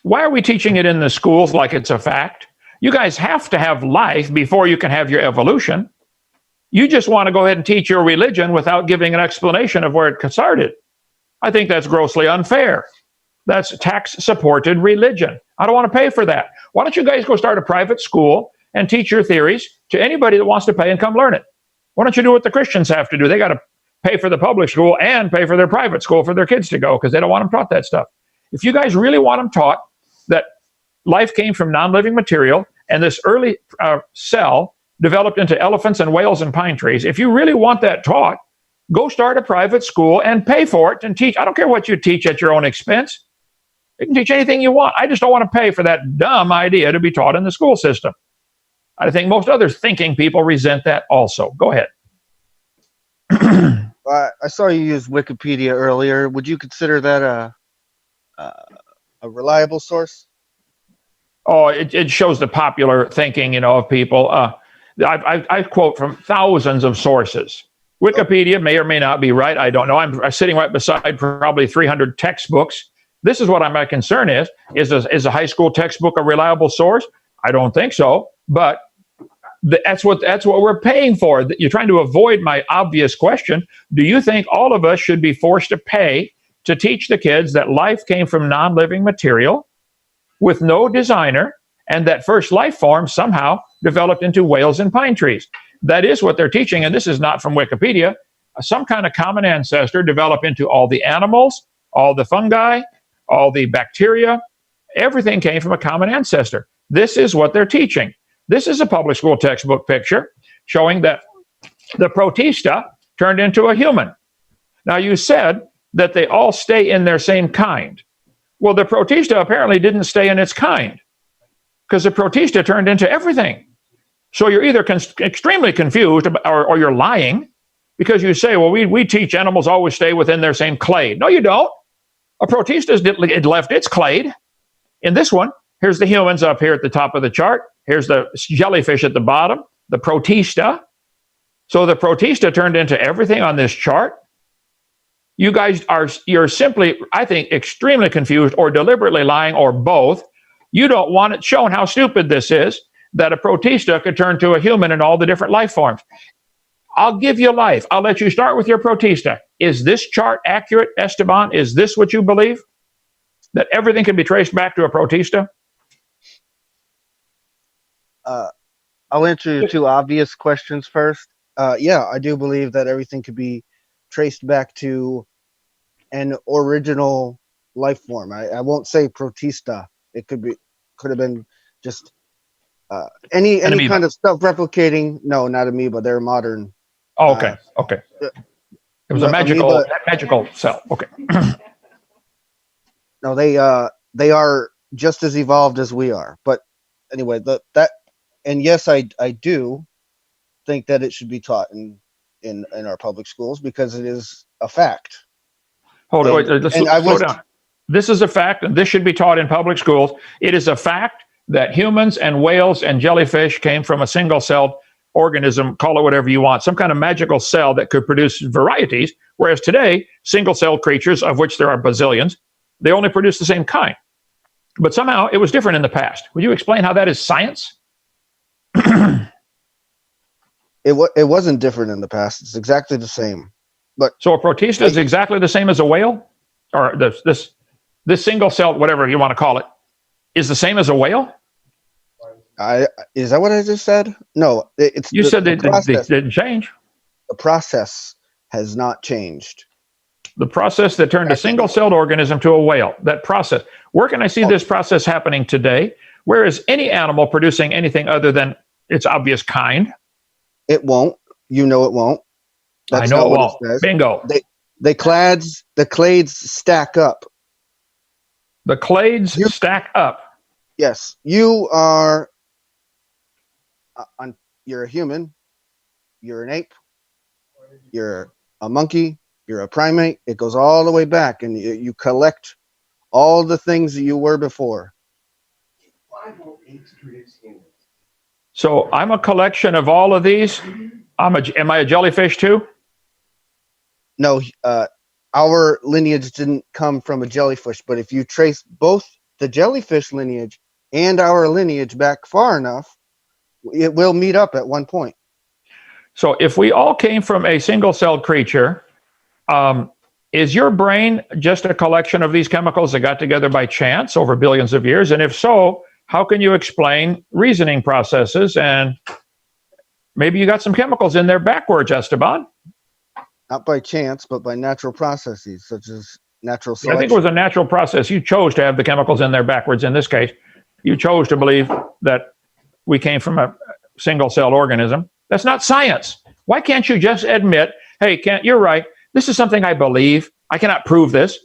E: why are we teaching it in the schools like it's a fact? You guys have to have life before you can have your evolution. You just want to go ahead and teach your religion without giving an explanation of where it started. I think that's grossly unfair. That's tax-supported religion. I don't want to pay for that. Why don't you guys go start a private school and teach your theories to anybody that wants to pay and come learn it? Why don't you do what the Christians have to do? They got to pay for the public school and pay for their private school for their kids to go because they don't want them taught that stuff. If you guys really want them taught that life came from non-living material and this early cell developed into elephants and whales and pine trees, if you really want that taught, go start a private school and pay for it and teach. I don't care what you teach at your own expense. You can teach anything you want. I just don't want to pay for that dumb idea to be taught in the school system. I think most other thinking people resent that also. Go ahead.
C: I saw you use Wikipedia earlier. Would you consider that a reliable source?
E: Oh, it shows the popular thinking, of people. I quote from thousands of sources. Wikipedia may or may not be right. I don't know. I'm sitting right beside probably 300 textbooks. This is what my concern is. Is a high school textbook a reliable source? I don't think so. But that's what we're paying for. You're trying to avoid my obvious question. Do you think all of us should be forced to pay to teach the kids that life came from non-living material with no designer, and that first life form somehow developed into whales and pine trees? That is what they're teaching, and this is not from Wikipedia. Some kind of common ancestor developed into all the animals, all the fungi, all the bacteria. Everything came from a common ancestor. This is what they're teaching. This is a public school textbook picture showing that the protista turned into a human. Now, you said that they all stay in their same kind. Well, the protista apparently didn't stay in its kind because the protista turned into everything. So you're either extremely confused or you're lying because you say, well, we teach animals always stay within their same clade. No, you don't. A protista it left its clade. In this one, here's the humans up here at the top of the chart. Here's the jellyfish at the bottom, the protista. So the protista turned into everything on this chart. You guys you're simply, I think, extremely confused or deliberately lying or both. You don't want it shown how stupid this is, that a protista could turn to a human in all the different life forms. I'll give you life. I'll let you start with your protista. Is this chart accurate, Esteban? Is this what you believe? That everything can be traced back to a protista?
C: I'll answer your two obvious questions first. Yeah, I do believe that everything could be traced back to an original life form. I won't say protista. It could have been just any kind of self-replicating. No, not amoeba. They're modern.
E: Oh, okay. Okay. It was a magical cell. Okay.
C: No, they are just as evolved as we are. But anyway, and yes, I do think that it should be taught in our public schools because it is a fact.
E: Hold on, slow down. This is a fact, and this should be taught in public schools. It is a fact that humans and whales and jellyfish came from a single-celled organism, call it whatever you want, some kind of magical cell that could produce varieties, whereas today, single-celled creatures, of which there are bazillions, they only produce the same kind. But somehow it was different in the past. Would you explain how that is science?
C: It wasn't different in the past. It's exactly the same. But
E: so a protista is exactly the same as a whale, or this single cell, whatever you want to call it, is the same as a whale.
C: Is that what I just said? No, it's
E: you said they didn't change.
C: The process has not changed.
E: The process that turned a single-celled organism to a whale. That process. Where can I see this process happening today? Where is any animal producing anything other than its obvious kind?
C: It won't. You know it won't.
E: That's I know it won't. Bingo.
C: The clades stack up.
E: The clades stack up.
C: Yes, you are. You're a human. You're an ape. You're a monkey. You're a primate. It goes all the way back, and you collect all the things that you were before.
E: So I'm a collection of all of these. Am I a jellyfish too?
C: No, our lineage didn't come from a jellyfish, but if you trace both the jellyfish lineage and our lineage back far enough, it will meet up at one point.
E: So if we all came from a single-celled creature, is your brain just a collection of these chemicals that got together by chance over billions of years? And if so, how can you explain reasoning processes? And maybe you got some chemicals in there backwards, Esteban.
C: Not by chance, but by natural processes, such as natural selection.
E: I think it was a natural process. You chose to have the chemicals in there backwards in this case. You chose to believe that we came from a single-celled organism. That's not science. Why can't you just admit, hey, Kent, you're right. This is something I believe. I cannot prove this.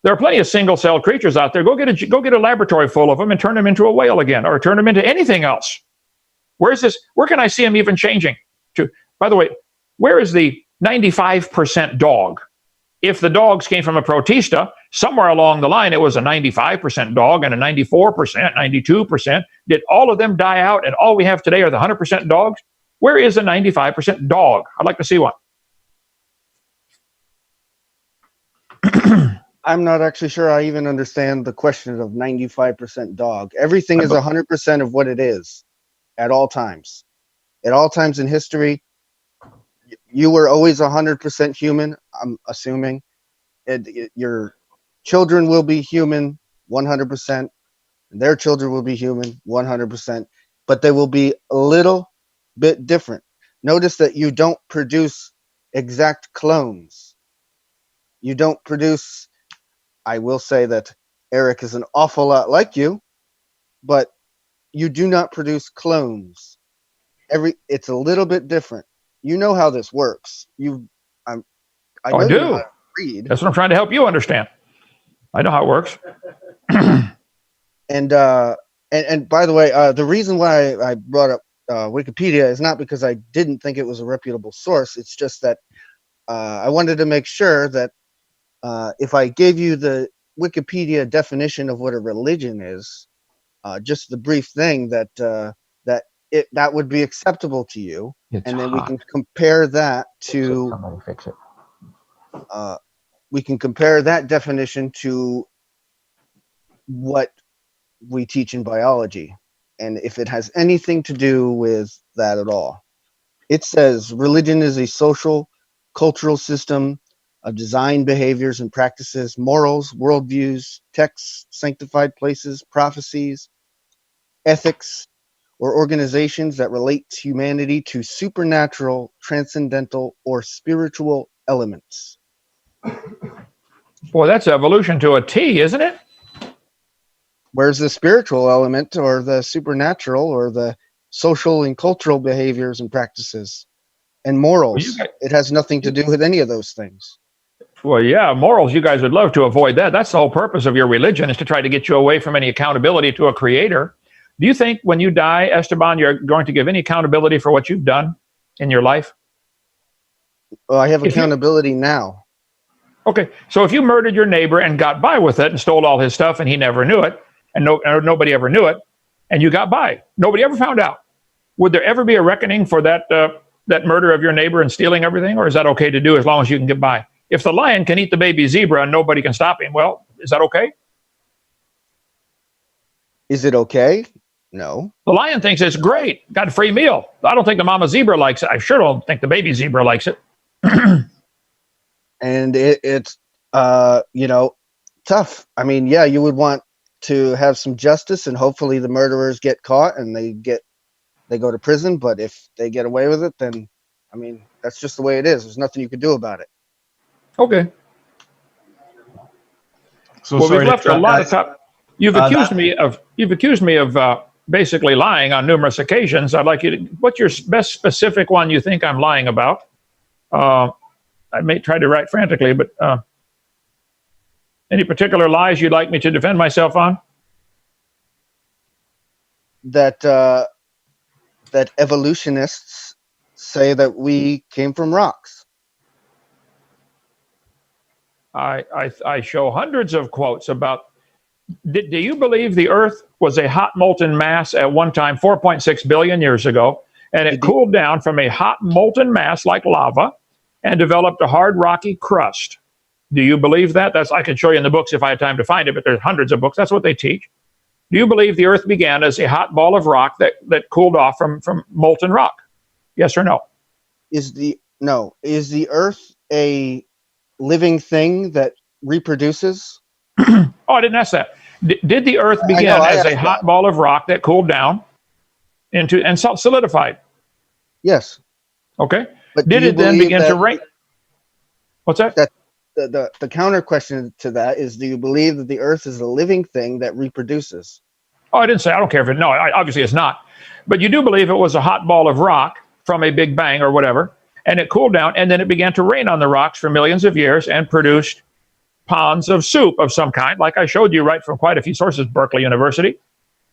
E: There are plenty of single-celled creatures out there. Go get a laboratory full of them and turn them into a whale again, or turn them into anything else. Where's this? Where can I see them even changing? By the way, where is the 95% dog? If the dogs came from a protista, somewhere along the line, it was a 95% dog and a 94%, 92%. Did all of them die out and all we have today are the 100% dogs? Where is a 95% dog? I'd like to see one.
C: I'm not actually sure I even understand the question of 95% dog. Everything is 100% of what it is at all times. At all times in history, you were always 100% human, I'm assuming. Your children will be human 100%. And their children will be human 100%. But they will be a little bit different. Notice that you don't produce exact clones. You don't produce... I will say that Eric is an awful lot like you, but you do not produce clones. It's a little bit different. You know how this works. I know
E: I do.
C: You know how to read.
E: That's what I'm trying to help you understand. I know how it works.
C: And by the way, the reason why I brought up Wikipedia is not because I didn't think it was a reputable source. It's just that I wanted to make sure that if I gave you the Wikipedia definition of what a religion is, just the brief thing that that would be acceptable to you,
E: It's
C: and then
E: hot.
C: we can compare that to
E: Somebody fix it.
C: we can compare that definition to what we teach in biology, and if it has anything to do with that at all. It says religion is a social, cultural system of design behaviors and practices, morals, worldviews, texts, sanctified places, prophecies, ethics, or organizations that relate humanity to supernatural, transcendental, or spiritual elements.
E: Boy, that's evolution to a T, isn't it?
C: Where's the spiritual element or the supernatural or the social and cultural behaviors and practices and morals? It has nothing to do with any of those things.
E: Well, yeah, morals, you guys would love to avoid that. That's the whole purpose of your religion, is to try to get you away from any accountability to a creator. Do you think when you die, Esteban, you're going to give any accountability for what you've done in your life?
C: Well, I have accountability now.
E: Okay, so if you murdered your neighbor and got by with it and stole all his stuff and he never knew it, and nobody ever knew it, and you got by, nobody ever found out, would there ever be a reckoning for that murder of your neighbor and stealing everything, or is that okay to do as long as you can get by? If the lion can eat the baby zebra and nobody can stop him, well, is that okay?
C: Is it okay? No.
E: The lion thinks it's great, got a free meal. I don't think the mama zebra likes it. I sure don't think the baby zebra likes it.
C: And it's tough. I mean, yeah, you would want to have some justice, and hopefully the murderers get caught and they go to prison. But if they get away with it, then I mean, that's just the way it is. There's nothing you can do about it.
E: Okay.
B: So
E: well,
B: sorry
E: we've left
B: to
E: a lot of
B: interrupt,
E: time. You've accused me of basically lying on numerous occasions. I'd like you to. What's your best specific one you think I'm lying about? I may try to write frantically, but any particular lies you'd like me to defend myself on?
C: That evolutionists say that we came from rocks.
E: I show hundreds of quotes about. Do you believe the Earth was a hot molten mass at one time, 4.6 billion years ago, and it cooled down from a hot molten mass like lava and developed a hard rocky crust? Do you believe that? I can show you in the books if I had time to find it, but there's hundreds of books. That's what they teach. Do you believe the Earth began as a hot ball of rock that cooled off from molten rock? Yes or no? Is the
C: Earth a living thing that reproduces?
E: Oh, I didn't ask that. Did the Earth begin as a hot ball of rock that cooled down into and solidified?
C: Yes.
E: Okay.
C: But
E: did it then begin to rain? What's that?
C: The counter question to that is: do you believe that the Earth is a living thing that reproduces?
E: Oh, I didn't say. I don't care if it. No, obviously it's not. But you do believe it was a hot ball of rock from a big bang or whatever, and it cooled down, and then it began to rain on the rocks for millions of years and produced ponds of soup of some kind, like I showed you right from quite a few sources, Berkeley University.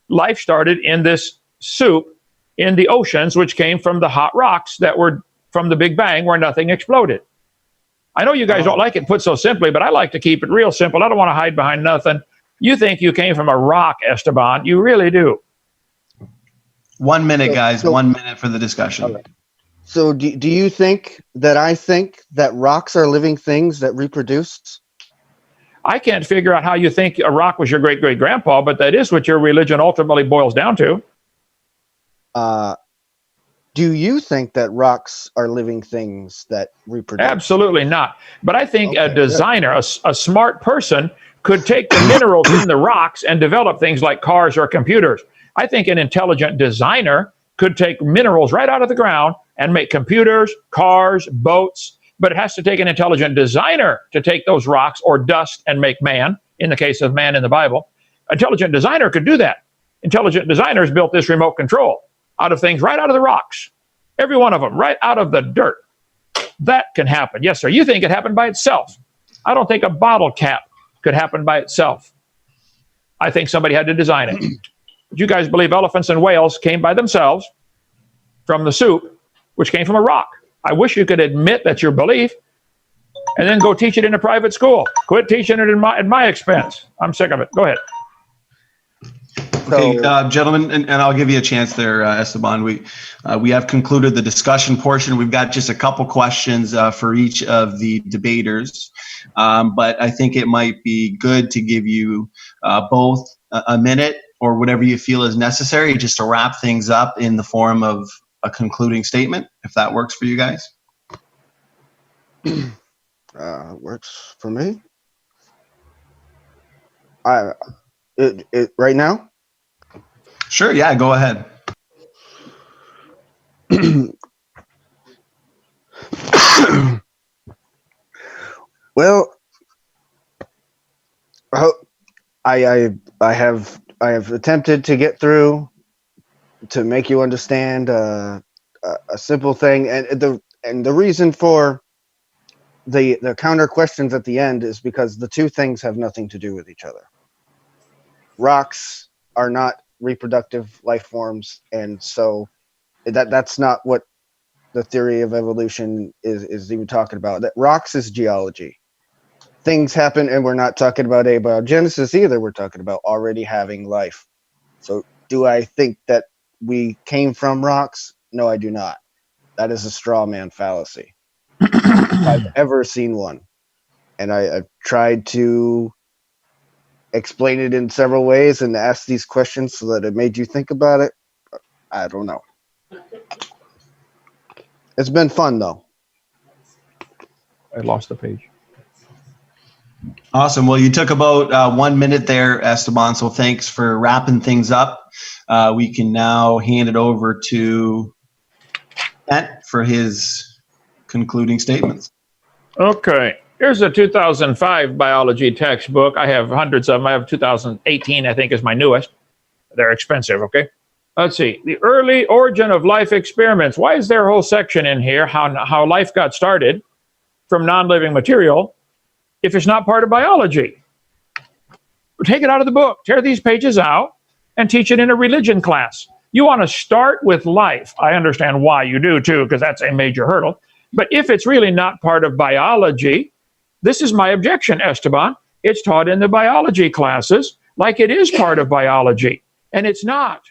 E: Life started in this soup in the oceans, which came from the hot rocks that were from the Big Bang where nothing exploded. I know you guys don't like it put so simply, but I like to keep it real simple. I don't want to hide behind nothing. You think you came from a rock, Esteban. You really do.
B: 1 minute, guys. 1 minute for the discussion.
C: Right. So do you think that I think that rocks are living things that reproduce?
E: I can't figure out how you think a rock was your great-great-grandpa, but that is what your religion ultimately boils down to.
C: Do you think that rocks are living things that reproduce?
E: Absolutely not. But I think a designer, a smart person, could take the minerals in the rocks and develop things like cars or computers. I think an intelligent designer could take minerals right out of the ground and make computers, cars, boats. But it has to take an intelligent designer to take those rocks or dust and make man, in the case of man in the Bible. Intelligent designer could do that. Intelligent designers built this remote control out of things right out of the rocks. Every one of them, right out of the dirt. That can happen. Yes, sir. You think it happened by itself. I don't think a bottle cap could happen by itself. I think somebody had to design it. But you guys believe elephants and whales came by themselves from the soup, which came from a rock. I wish you could admit that's your belief and then go teach it in a private school. Quit teaching it at my expense. I'm sick of it. Go ahead.
B: Okay,
C: So,
B: gentlemen, and I'll give you a chance there, Esteban. We have concluded the discussion portion. We've got just a couple questions for each of the debaters, but I think it might be good to give you both a minute or whatever you feel is necessary just to wrap things up in the form of a concluding statement, if that works for you guys.
C: works for me. Right now.
B: Sure, yeah, go ahead.
C: Well, I have attempted to get through to make you understand a simple thing, and the reason for the counter questions at the end is because the two things have nothing to do with each other. Rocks are not reproductive life forms, and so that's not what the theory of evolution is even talking about. That rocks is geology. Things happen, and we're not talking about abiogenesis either. We're talking about already having life. So do I think that we came from rocks? No, I do not. That is a straw man fallacy. If I've ever seen one. And I've tried to explain it in several ways and ask these questions so that it made you think about it. I don't know. It's been fun, though.
E: I lost the page.
B: Awesome. Well, you took about 1 minute there, Esteban, so thanks for wrapping things up. We can now hand it over to Kent for his concluding statements.
E: Okay. Here's a 2005 biology textbook. I have hundreds of them. I have 2018, I think, is my newest. They're expensive, okay? Let's see. The early origin of life experiments. Why is there a whole section in here, how life got started from non-living material, if it's not part of biology? Take it out of the book. Tear these pages out and teach it in a religion class. You want to start with life. I understand why you do, too, because that's a major hurdle. But if it's really not part of biology, this is my objection, Esteban. It's taught in the biology classes like it is part of biology, and it's not.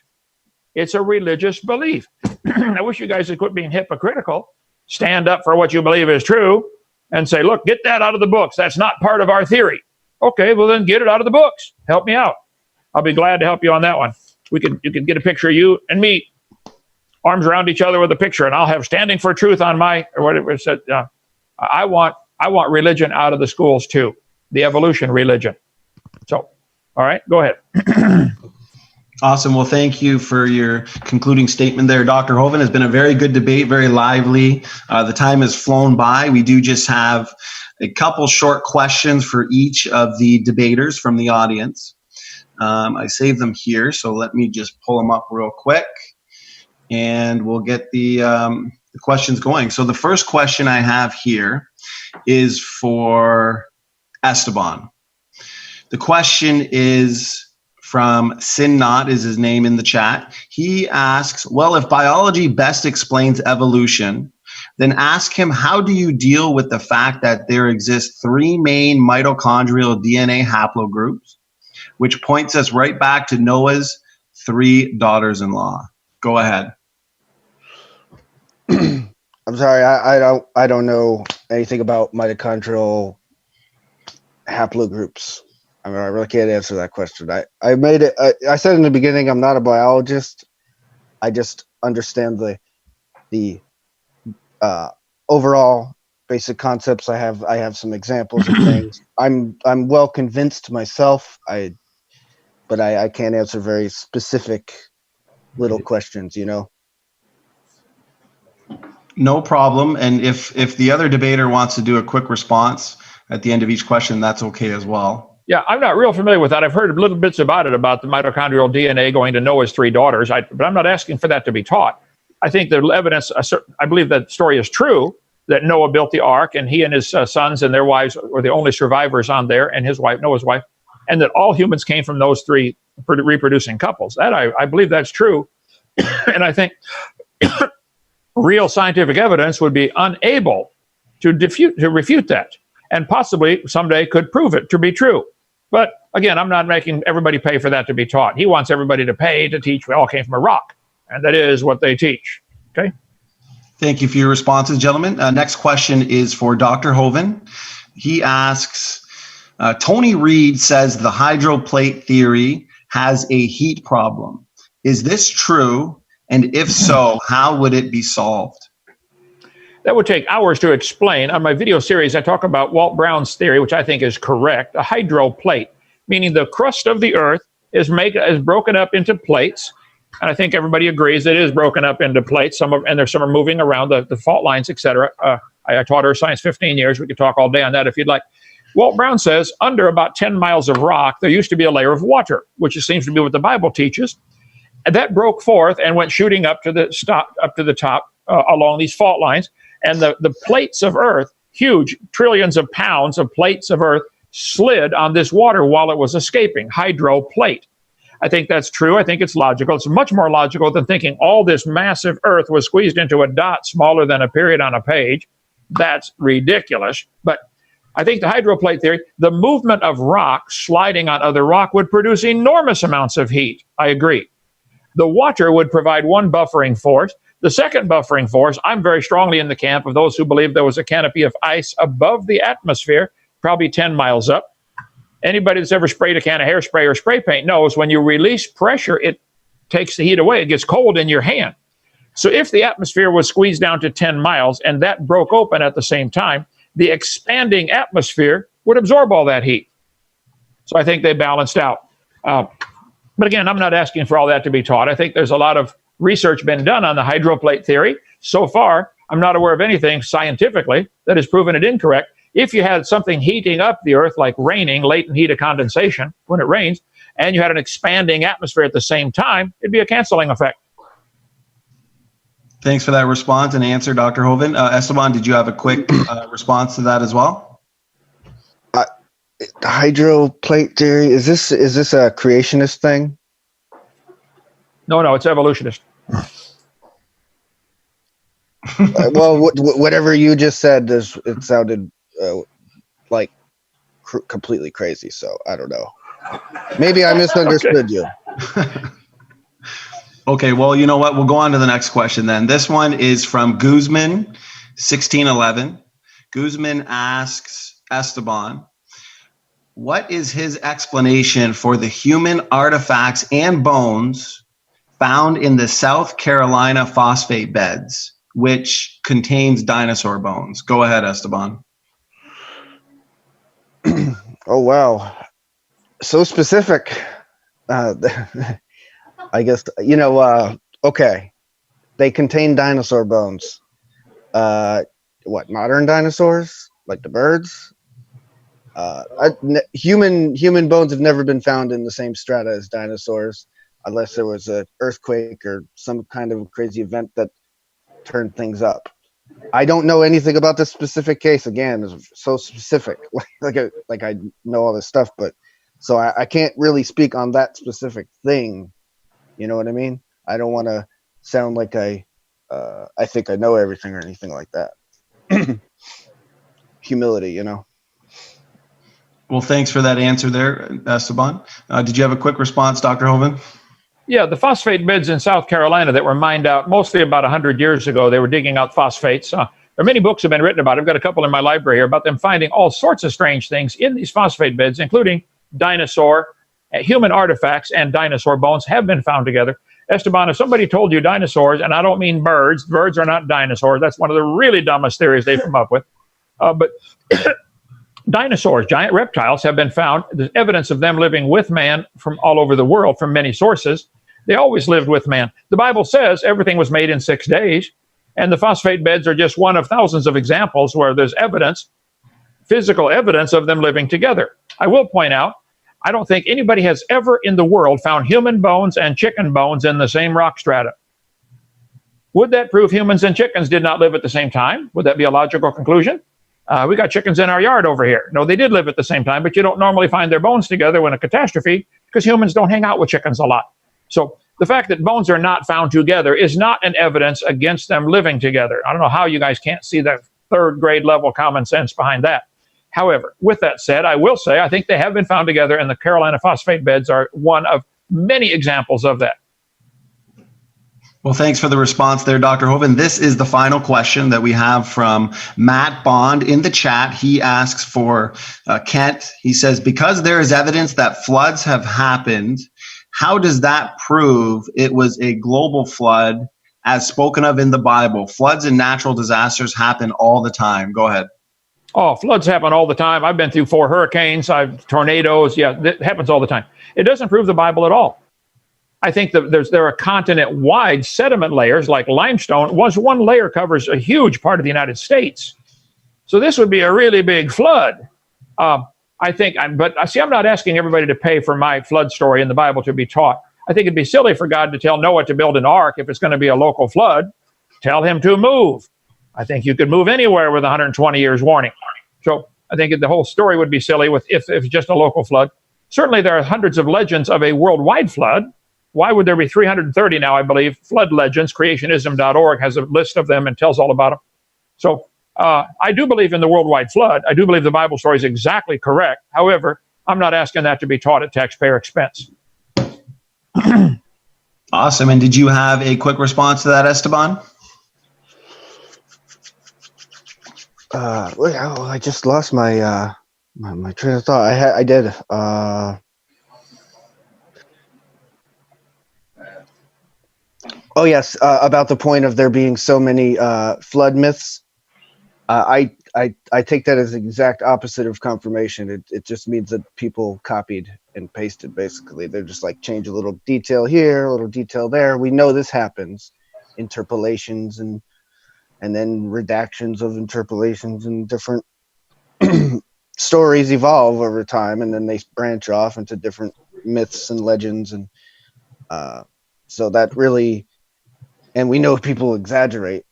E: It's a religious belief. I wish you guys would quit being hypocritical. Stand up for what you believe is true and say, look, get that out of the books. That's not part of our theory. Okay, well then get it out of the books. Help me out. I'll be glad to help you on that one. You can get a picture of you and me, arms around each other with a picture, and I'll have standing for truth on my, or whatever it said. I want religion out of the schools too, the evolution religion. So, all right, go ahead.
B: Awesome. Well, thank you for your concluding statement there, Dr. Hovind. It's been a very good debate, very lively. The time has flown by. We do just have a couple short questions for each of the debaters from the audience. I saved them here, so let me just pull them up real quick, and we'll get the questions going. So the first question I have here is for Esteban. The question is from Sin Not, is his name in the chat. He asks, well, if biology best explains evolution, then ask him, how do you deal with the fact that there exist 3 main mitochondrial DNA haplogroups, which points us right back to Noah's 3 daughters-in-law? Go ahead.
C: I'm sorry, I don't know anything about mitochondrial haplogroups. I mean, I really can't answer that question. I made it. I said in the beginning, I'm not a biologist. I just understand the overall basic concepts. I have some examples of things. I'm well convinced myself. But I can't answer very specific little questions. You know.
B: No problem. And if the other debater wants to do a quick response at the end of each question, that's okay as well.
E: Yeah, I'm not real familiar with that. I've heard little bits about it, about the mitochondrial DNA going to Noah's 3 daughters, but I'm not asking for that to be taught. I think the evidence, I believe that story is true, that Noah built the ark, and he and his sons and their wives were the only survivors on there, and his wife, Noah's wife, and that all humans came from those 3 reproducing couples. That I believe that's true. And I think real scientific evidence would be unable to refute that, and possibly someday could prove it to be true. But again, I'm not making everybody pay for that to be taught. He wants everybody to pay to teach we all came from a rock. And that is what they teach. Okay?
B: Thank you for your responses, gentlemen. Next question is for Dr. Hovind. He asks, Tony Reed says the hydroplate theory has a heat problem. Is this true? And if so, how would it be solved?
E: That would take hours to explain. On my video series, I talk about Walt Brown's theory, which I think is correct. A hydroplate, meaning the crust of the earth is broken up into plates. And I think everybody agrees it is broken up into plates. Some are moving around the fault lines, etc. I taught Earth Science 15 years. We could talk all day on that if you'd like. Walt Brown says under about 10 miles of rock, there used to be a layer of water, which seems to be what the Bible teaches. And that broke forth and went shooting up to the top along these fault lines. And the plates of Earth, huge trillions of pounds of plates of Earth, slid on this water while it was escaping. Hydroplate. I think that's true. I think it's logical. It's much more logical than thinking all this massive Earth was squeezed into a dot smaller than a period on a page. That's ridiculous. But I think the hydroplate theory, the movement of rock sliding on other rock would produce enormous amounts of heat. I agree. The water would provide one buffering force. The second buffering force, I'm very strongly in the camp of those who believe there was a canopy of ice above the atmosphere, probably 10 miles up. Anybody that's ever sprayed a can of hairspray or spray paint knows when you release pressure, it takes the heat away. It gets cold in your hand. So if the atmosphere was squeezed down to 10 miles and that broke open at the same time, the expanding atmosphere would absorb all that heat. So I think they balanced out. But again, I'm not asking for all that to be taught. I think there's a lot of research been done on the hydroplate theory. So far, I'm not aware of anything scientifically that has proven it incorrect. If you had something heating up the Earth, like raining, latent heat of condensation, when it rains, and you had an expanding atmosphere at the same time, it'd be a canceling effect.
B: Thanks for that response and answer, Dr. Hovind. Esteban, did you have a quick response to that as well?
C: The hydroplate theory, is this a creationist thing?
E: No, it's evolutionist.
C: Well, whatever you just said, it sounded like completely crazy. So I don't know. Maybe I misunderstood you.
B: Okay, well, you know what? We'll go on to the next question then. This one is from Guzman, 1611. Guzman asks Esteban, what is his explanation for the human artifacts and bones found in the South Carolina phosphate beds, which contains dinosaur bones? Go ahead, Esteban.
C: Oh, wow. So specific. I guess, okay. They contain dinosaur bones. What, modern dinosaurs? Like the birds? Human bones have never been found in the same strata as dinosaurs, unless there was an earthquake or some kind of crazy event that turned things up. I don't know anything about this specific case. Again, it's so specific. like I know all this stuff, but so I can't really speak on that specific thing. You know what I mean? I don't want to sound like I think I know everything or anything like that. Humility, you know.
B: Well, thanks for that answer there, Esteban. Did you have a quick response, Dr. Hovind?
E: Yeah, the phosphate beds in South Carolina that were mined out mostly about 100 years ago, they were digging out phosphates. There are many books have been written about it. I've got a couple in my library here about them finding all sorts of strange things in these phosphate beds, including dinosaur, human artifacts, and dinosaur bones have been found together. Esteban, if somebody told you dinosaurs, and I don't mean birds are not dinosaurs. That's one of the really dumbest theories they've come up with. But dinosaurs, giant reptiles, have been found. There's evidence of them living with man from all over the world from many sources. They always lived with man. The Bible says everything was made in 6 days, and the phosphate beds are just one of thousands of examples where there's evidence, physical evidence of them living together. I will point out, I don't think anybody has ever in the world found human bones and chicken bones in the same rock strata. Would that prove humans and chickens did not live at the same time? Would that be a logical conclusion? We got chickens in our yard over here. No, they did live at the same time, but you don't normally find their bones together when a catastrophe, because humans don't hang out with chickens a lot. So the fact that bones are not found together is not an evidence against them living together. I don't know how you guys can't see the third grade level common sense behind that. However, with that said, I will say I think they have been found together, and the Carolina phosphate beds are one of many examples of that.
B: Well, thanks for the response there, Dr. Hovind. This is the final question that we have from Matt Bond in the chat. He asks for Kent. He says, because there is evidence that floods have happened, how does that prove it was a global flood as spoken of in the Bible? Floods and natural disasters happen all the time. Go ahead.
E: Oh, floods happen all the time. I've been through 4 hurricanes, tornadoes. Yeah, it happens all the time. It doesn't prove the Bible at all. I think that there are continent-wide sediment layers like limestone. One layer covers a huge part of the United States. So this would be a really big flood. I think, but see, I'm not asking everybody to pay for my flood story in the Bible to be taught. I think it'd be silly for God to tell Noah to build an ark if it's going to be a local flood. Tell him to move. I think you could move anywhere with 120 years warning. So I think the whole story would be silly if it's just a local flood. Certainly there are hundreds of legends of a worldwide flood. Why would there be 330 now, I believe? Flood legends, creationism.org has a list of them and tells all about them. So I do believe in the worldwide flood. I do believe the Bible story is exactly correct. However, I'm not asking that to be taught at taxpayer expense.
B: Awesome. And did you have a quick response to that, Esteban?
C: I just lost my my train of thought. I did. Oh yes, about the point of there being so many flood myths. I take that as the exact opposite of confirmation. It just means that people copied and pasted. Basically, they're just like change a little detail here, a little detail there. We know this happens, interpolations and then redactions of interpolations, and different stories evolve over time, and then they branch off into different myths and legends, and so that really. And we know people exaggerate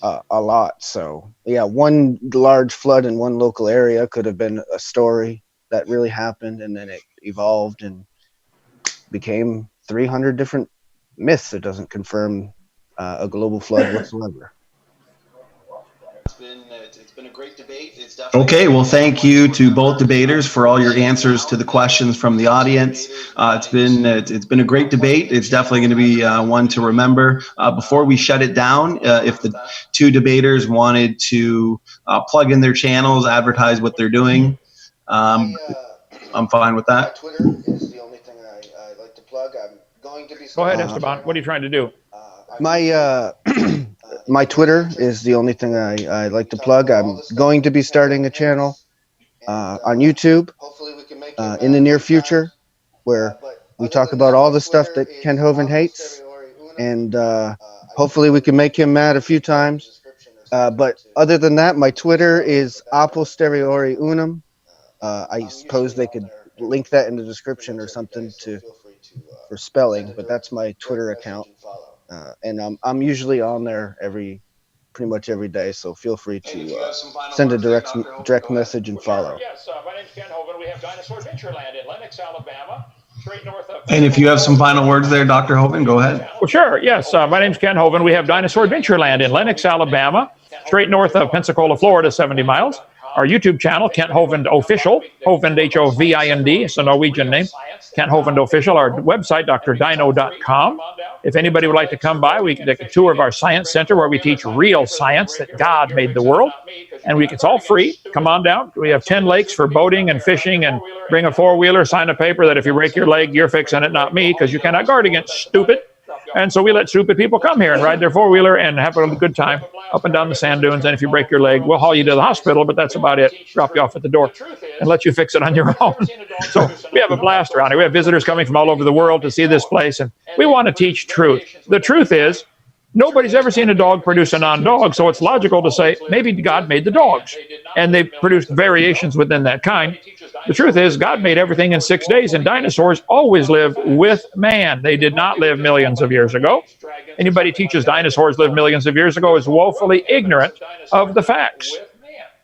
C: a lot. So, yeah, one large flood in one local area could have been a story that really happened, and then it evolved and became 300 different myths. It doesn't confirm a global flood whatsoever.
B: It's been a great debate. It's definitely okay. Well, thank you to both debaters for all your answers to the questions from the audience. It's been a great debate. It's definitely going to be one to remember. Before we shut it down, if the two debaters wanted to plug in their channels, advertise what they're doing, I'm fine with that.
C: Twitter is the only thing I like to plug. I'm going to be.
E: Go ahead, Esteban. What are you trying to do?
C: My Twitter is the only thing I like to plug. I'm going to be starting a channel on YouTube in the near future where we talk about all the stuff that Ken Hovind hates, and hopefully we can make him mad a few times. But other than that, my Twitter is A Posteriori Unum. I suppose they could link that in the description or something for spelling, but that's my Twitter account. And I'm usually on there pretty much every day, so feel free to send a direct message and follow.
E: Yes, my name's Ken Hovind. We have Dinosaur Adventureland in Lenox, Alabama, straight north of.
B: And if you have some final words there, Dr. Hovind, go ahead.
E: Well, sure. Yes, my name's Ken Hovind. We have Dinosaur Adventureland in Lenox, Alabama, straight north of Pensacola, Florida, 70 miles. Our YouTube channel, Kent Hovind Official, Hovind, Hovind, it's a Norwegian name, Kent Hovind Official. Our website, drdino.com. If anybody would like to come by, we can take a tour of our science center where we teach real science, that God made the world. And it's all free. Come on down. We have 10 lakes for boating and fishing, and bring a four-wheeler, sign a paper that if you break your leg, you're fixing it, not me, because you cannot guard against stupid. And so we let stupid people come here and ride their four-wheeler and have a good time up and down the sand dunes. And if you break your leg, we'll haul you to the hospital, but that's about it. Drop you off at the door and let you fix it on your own. So we have a blast around here. We have visitors coming from all over the world to see this place, and we want to teach truth. The truth is, nobody's ever seen a dog produce a non-dog, so it's logical to say maybe God made the dogs, and they produced variations within that kind. The truth is, God made everything in 6 days, and dinosaurs always lived with man. They did not live millions of years ago. Anybody teaches dinosaurs lived millions of years ago is woefully ignorant of the facts.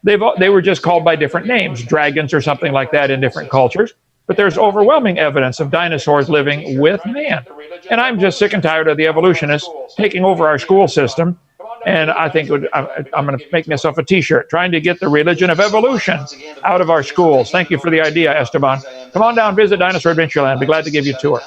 E: They were just called by different names, dragons or something like that in different cultures. But there's overwhelming evidence of dinosaurs living with man. And I'm just sick and tired of the evolutionists taking over our school system And I think I'm going to make myself a T-shirt, trying to get the religion of evolution out of our schools. Thank you for the idea, Esteban. Come on down, visit Dinosaur Adventureland. Be glad to give you a tour.